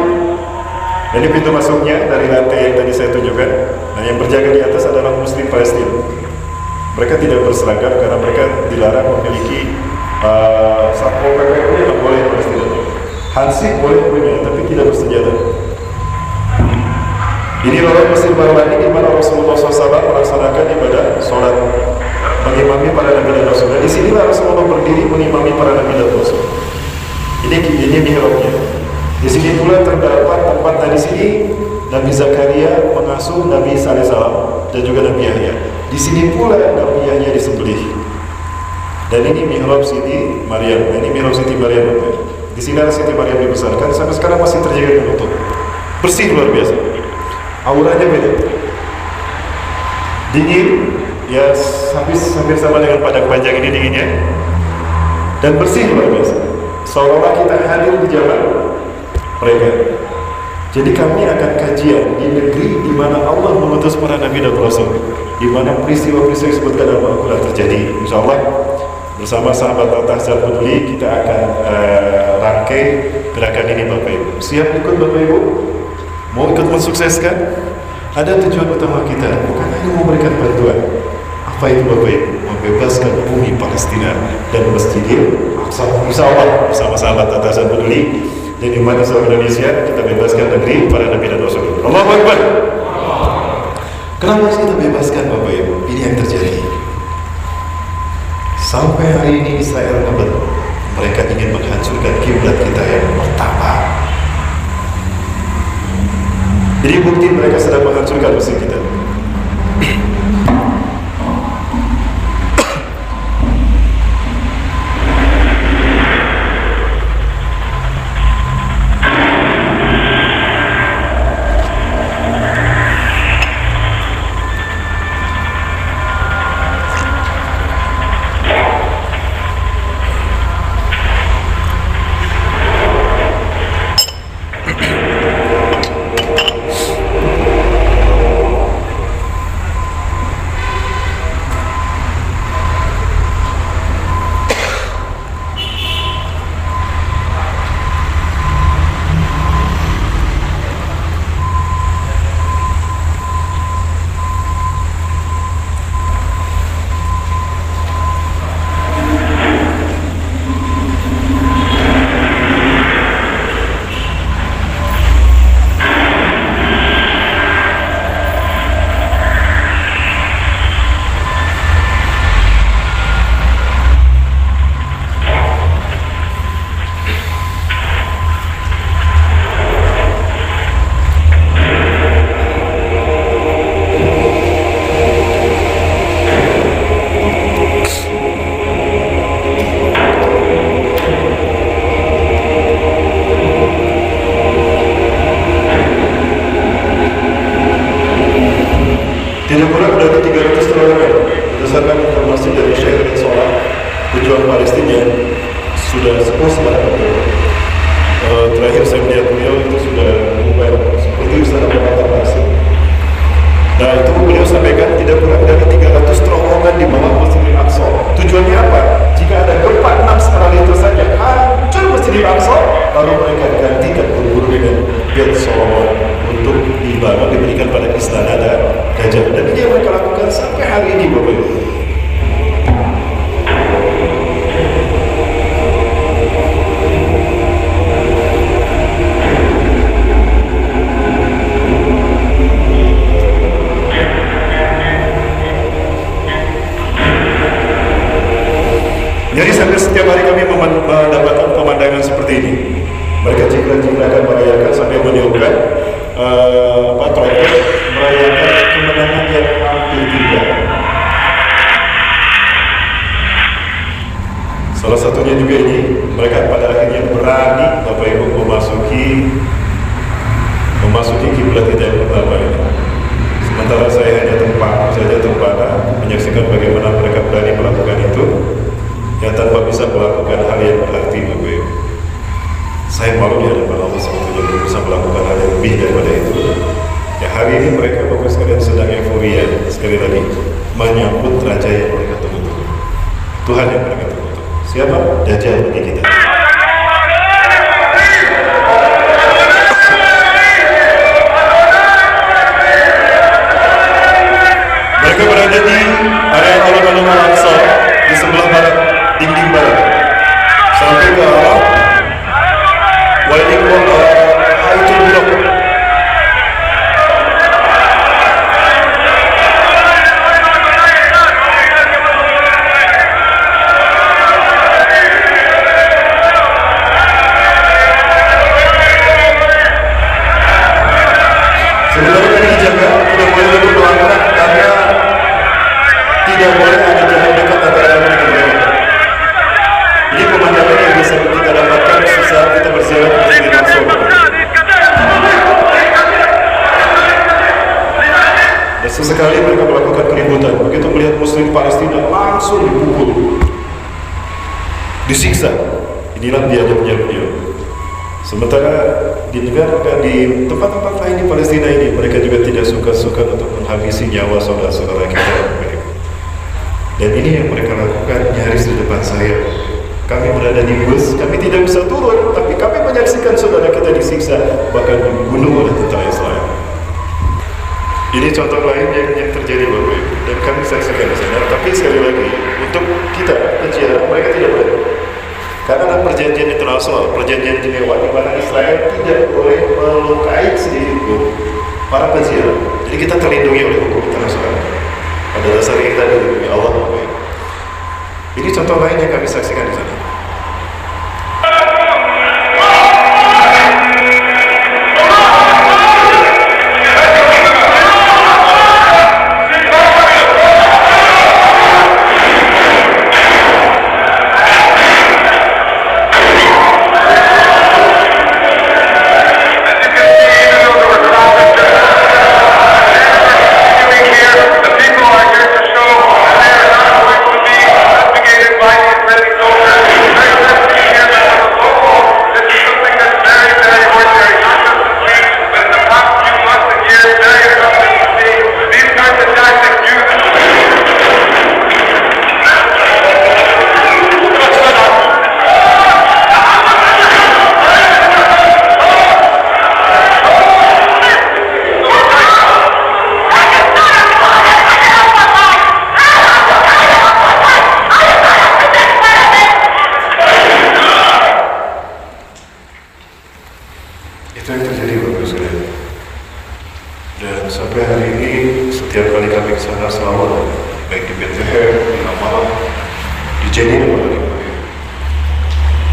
Speaker 1: Ini pintu masuknya dari lantai yang tadi saya tunjukkan. Nah, yang berjaga di atas adalah Muslim Palestina. Mereka tidak berseragam karena mereka dilarang memiliki satpol PP yang boleh Palestina. Hansip boleh punya, tapi tidak bersenjata. Ini adalah Masjid Marwani di mana Rasulullah SAW melaksanakan ibadah sholat, mengimami para nabi dan rasul. Dan di sinilah Rasulullah berdiri mengimami para nabi dan rasul. Ini mihrabnya. Di sini pula terdapat tempat dari sini Nabi Zakaria mengasuh Nabi Isa alaihissalam dan juga Nabi Yahya. Di sini pula Nabi Yahya disembelih. Dan ini mihrab Siti Maryam. Ini mihrab Siti Maryam. Di sini ada Siti Maryam dibesarkan, sampai sekarang masih terjaga dengan utuh. Bersih luar biasa. Auranya beda. Dingin, ya hampir sama dengan padang panjang ini dinginnya. Dan bersih luar biasa. Seolah-olah kita hadir di zaman mereka. Jadi kami akan kajian di negeri di mana Allah mengutus para nabi dan rasul, di mana peristiwa-peristiwa yang disebutkan dalam Al-Quran terjadi. Insya Allah bersama sahabat Al-Tahzab Peduli kita akan rangkai gerakan ini Bapak Ibu. Siap ikut Bapak Ibu? Mau ikut mensukseskan? Ada tujuan utama kita, bukan hanya memberikan bantuan. Apa itu Bapak Ibu? Membebaskan bumi Palestina dan Masjidil insya Allah bersama sahabat atasan peduli dan umat Islam Indonesia kita bebaskan negeri para nabi dan rasul. Allahu Akbar. Kenapa sih kita bebaskan Bapak Ibu? Ini yang terjadi. Sampai hari ini Israel ngebet. Mereka ingin menghancurkan kiblat kita yang pertama. Jadi bukti mereka sedang menghancurkan masjid kita. Tidak pula berarti 300 terowongan berdasarkan informasi dari Syekh bin Salah, pejuang Palestina sudah sepuh sekarang. Terakhir saya melihat beliau itu sudah mobile seperti usaha pemantau langsung. Nah itu beliau sampaikan tidak kurang dari 300 terowongan di bawah Masjidil Aqsa. Tujuannya apa? Jika ada gempa 6 skala Richter saja hancur Masjidil Aqsa, lalu mereka gantikan buru-buru dengan Bait Solomon untuk dibangun diberikan pada istana dan gajah. Dan ini yang mereka lakukan sampai hari ini Bapak Ibu. Jadi sampai setiap hari kami mendapatkan pemandangan seperti ini. Mereka jiklat-jiklakan merayakan sampai meniupkan trompet merayakan kemenangan yang hampir tiba. Salah satunya juga ini, mereka pada akhirnya berani Bapak Ibu memasuki kiblat kita yang pertama ini. Sementara saya hanya terpaku saja terpana menyaksikan bagaimana mereka berani melakukan itu, yang tanpa bisa melakukan hal yang berarti Bapak Ibu. Saya malu di hadapan Allah sebetulnya belum bisa melakukan hal yang lebih daripada itu. Ya hari ini mereka Bapak sekalian sedang euforia sekali lagi menyambut raja yang mereka tunggu-tunggu, Tuhan yang mereka tunggu-tunggu. Siapa? Dajjal bagi kita. Mereka berada di area Al-Qalam Al-Aqsa di sebelah barat, dinding barat, sampai ke arah Wadi Haitul Bulaq. Sebenarnya ini dijaga, tidak boleh berkelangkaan karena tidak boleh ada jarak dekat antara mereka berdua. Jadi pemandangan yang bisa kita dapatkan saat kita berziarah ke Masjidil Aqsa. Dan sesekali mereka melakukan keributan. Begitu melihat Muslim Palestina langsung dipukul, disiksa. Inilah biadabnya beliau. Sementara di negara di tempat-tempat lain di Palestina ini mereka juga tidak suka-suka untuk menghabisi nyawa saudara-saudara kita. Dan ini yang mereka lakukan nyaris di depan saya. Kami berada di bus, kami tidak bisa turun, tapi kami menyaksikan saudara kita disiksa, bahkan dibunuh oleh tentara Israel. Ini contoh lain yang terjadi Bapak Ibu, dan kami saksikan di sana. Tapi sekali lagi, untuk kita penjara mereka tidak boleh. Karena ada perjanjian internasional, perjanjian Jenewa, di mana Israel tidak boleh melukai sedikit pun para peziarah. Jadi kita terlindungi oleh hukum internasional. Pada dasarnya kita dilindungi Allah. Ini contoh lain yang kami saksikan di sana. Itu yang terjadi Bapak sekalian. Dan sampai hari ini setiap kali kami ke sana selalu, baik di Bethlehem, di Ramallah, di Jenin,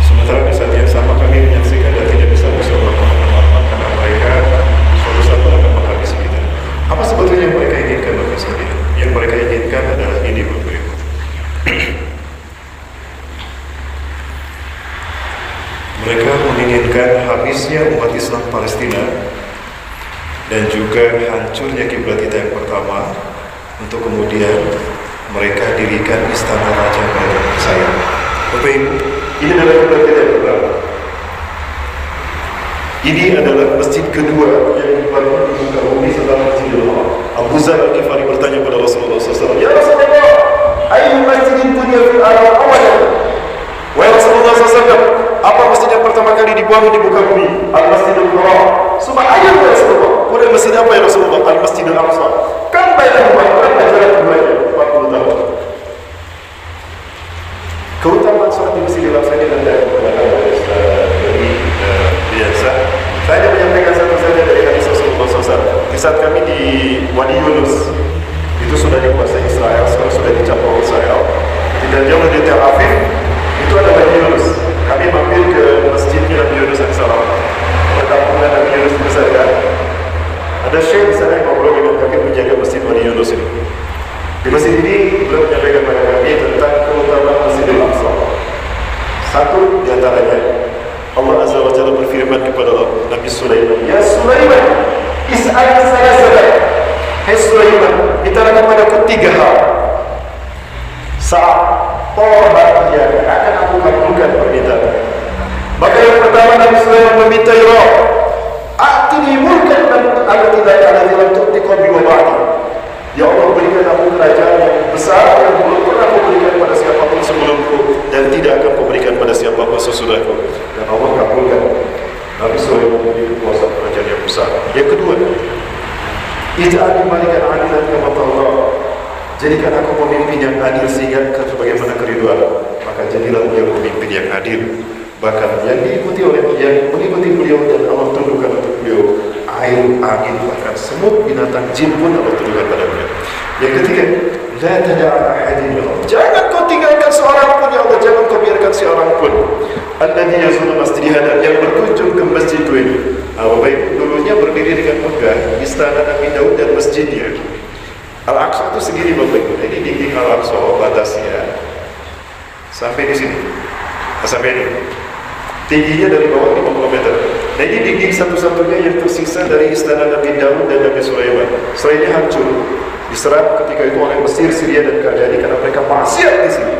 Speaker 1: sementara di saat yang sama kami menyaksikan dan tidak bisa bersama karena mereka suatu saat akan menghabisi kita. Apa sebetulnya yang mereka inginkan Bapak sekalian? Yang mereka inginkan adalah ini Bapak Ibu. Mereka menginginkan habisnya umat Islam Palestina dan juga hancurnya kiblat kita yang pertama, untuk kemudian mereka dirikan istana raja mereka tersayang. Bapak Ibu, ini adalah kiblat kita yang pertama. Ini adalah masjid kedua yang dibangun di muka bumi setelah Masjidil Haram. Abu Dzar Al-Ghifari bertanya kepada Rasulullah SAW, "Ya Rasulullah, ayyu masjidin bunya fil ardi awalan?" Wahai Rasulullah SAW, apa masjid yang pertama kali dibangun di muka bumi? Al-Masjidul Haram. Suma ayat ya Rasulullah. Kemudian masjid apa ya Rasulullah? Al-Masjidul Aqsa. Kan baiklah berapa jarak keduanya? 40 tahun. Keutamaan sholat di Masjidil Aqsa ini adalah dari biasa. Saya hanya menyampaikan satu saja dari hadis Rasulullah SAW. Di saat kami di Wadi Yunus, itu sudah dikuasai Israel, sekarang sudah dicapai Israel. Tidak jauh dari Tel Aviv, itu ada Wadi Yunus. Kami mampir ke masjidnya Nabi Yunus AS. Perkampungan Nabi Yunus dibesarkan. Ada syekh di sana yang ngobrol dengan kami menjaga masjid Wadi Yunus ini. Di masjid ini beliau menyampaikan kepada kami tentang keutamaan Masjidil Aqsa. Satu di antaranya, Allah Azza wa Jalla berfirman kepada Nabi Sulaiman, "Ya Sulaiman, is'al salasala." Hai Sulaiman, mintalah kepadaku 3 hal. Saat tobat dia akan aku kabulkan permintaan. Maka yang pertama Nabi Sulaiman meminta, "Ya Rabb, a'tini mulkan alladzi la tu'ti qabli wa ba'di." Ya Allah, berikan aku kerajaan yang besar yang belum pernah kau berikan pada siapapun sebelumku dan tidak akan kau berikan pada siapapun sesudahku. Dan Allah kabulkan. Nabi Sulaiman memiliki kuasa kerajaan yang besar. Yang kedua, ij'alni malikan 'adilan kama tarda. Jadikan aku pemimpin yang adil sehingga sebagaimana keriduan. Maka jadilah beliau pemimpin yang adil. Bahkan yang diikuti oleh yang mengikuti beliau dan Allah tundukkan untuk beliau air, angin, bahkan semut, binatang, jin pun Allah tundukkan pada beliau. Yang ketiga, la tada'an ahadin ya Allah. Jangan kau tinggalkan seorang pun ya Allah, jangan kau biarkan seorang pun. Alladhi yazuru masjid hadha, yang berkunjung ke masjidku ini. Bapak Ibu, dulunya berdiri dengan megah istana Nabi Daud dan masjidnya. Al-Aqsa itu segini Bapak Ibu. Ini dinding Al-Aqsa batasnya sampai di sini. Sampai ini. Tingginya dari bawah 50 meter. Nah ini dinding satu-satunya yang tersisa dari istana Nabi Daud dan Nabi Sulaiman. Selainnya hancur, diserang ketika itu oleh Mesir, Syria dan Kajani karena mereka maksiat di sini.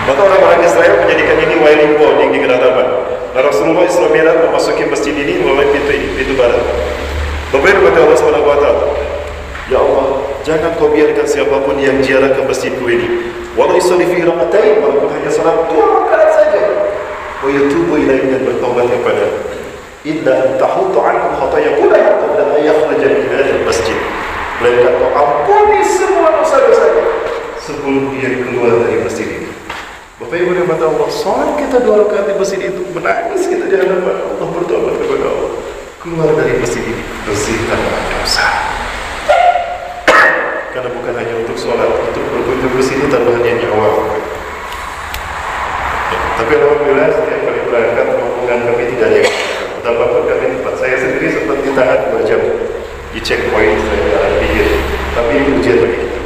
Speaker 1: Maka orang-orang Israel menjadikan ini wailing wall, dinding ratapan. Nah Rasulullah Isra Mi'raj memasuki masjid ini melalui pintu ini, pintu barat. Bapak Ibu kata Allah SWT, "Ya Allah, jangan kau biarkan siapapun yang ziarah ke masjidku ini. Walau yusalli fi rak'atain, walaupun hanya salat 2 rakaat saja. Wa yatubu ilaihi, dan bertaubat kepada. Illa an tahutta ankum khataya kullaha qabla an yakhruja min hadzal masjid." Melainkan kau ampuni semua dosa-dosanya sebelum dia keluar dari masjid ini. Bapak Ibu yang mata Allah, sholat kita 2 rakaat di masjid itu, menangis kita di hadapan Allah, bertobat kepada Allah, keluar dari masjid ini bersih tanpa dosa. Karena bukan hanya untuk sholat, untuk berkunjung ke sini taruhannya nyawa. Tapi alhamdulillah setiap kali berangkat rombongan kami tidak ada yang betapapun kami tempat. Saya sendiri sempat ditahan 2 jam di checkpoint saya jalan pikir. Tapi itu ujian bagi kita.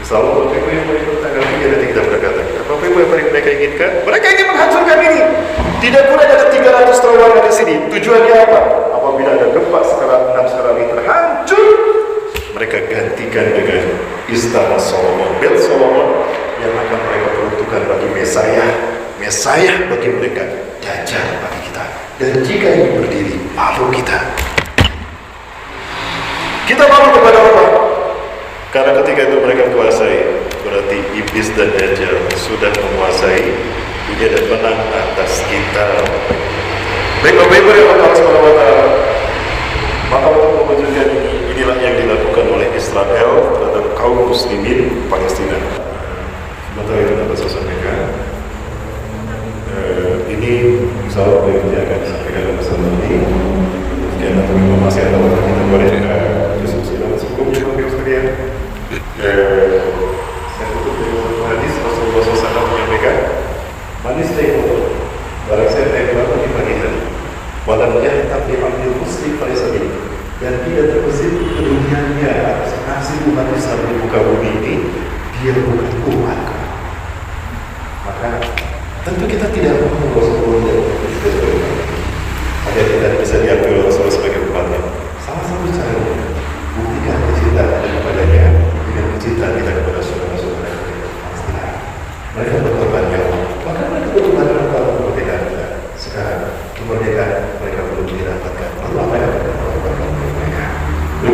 Speaker 1: Insya Allah Bapak Ibu yang mau ikut tanggal 3 nanti kita berangkat. Bapak Ibu yang paling mereka inginkan, mereka ingin menghancurkan ini. Tidak pun ada 300 terowongan di sini. Tujuannya apa? Apabila ada gempa skala 6 skala Richter hancur, mereka gantikan dengan istana Solomon, bel Solomon yang akan mereka peruntukkan bagi Mesayah bagi mereka, Dajjal bagi kita. Dan jika ini berdiri, malu kita. Kita malu kepada Allah. Karena ketika itu mereka kuasai, berarti iblis dan Dajjal sudah menguasai dunia dan menang atas kita. Baik Bapak Ibu yang Allah Subhanahu wa taala. Maka untuk mewujudkan inilah yang dilakukan oleh Israel terhadap kaum muslimin Palestina. Sementara itu dapat saya sampaikan. Ini insya Allah berikutnya akan disampaikan oleh Mas Antoni. Sekian atau informasi atau kita boleh diskusi dalam sebelum kita sekalian. Saya tutup dengan satu hadis Rasulullah SAW menyampaikan, manis teh motor, barang saya teh bangun di pagi hari, walau yahtab di ambil muslim pada saat ini, dan tidak terbesit keduniannya atas nasib umat Islam di muka bumi ini, dia bukan umat. Maka tentu kita tidak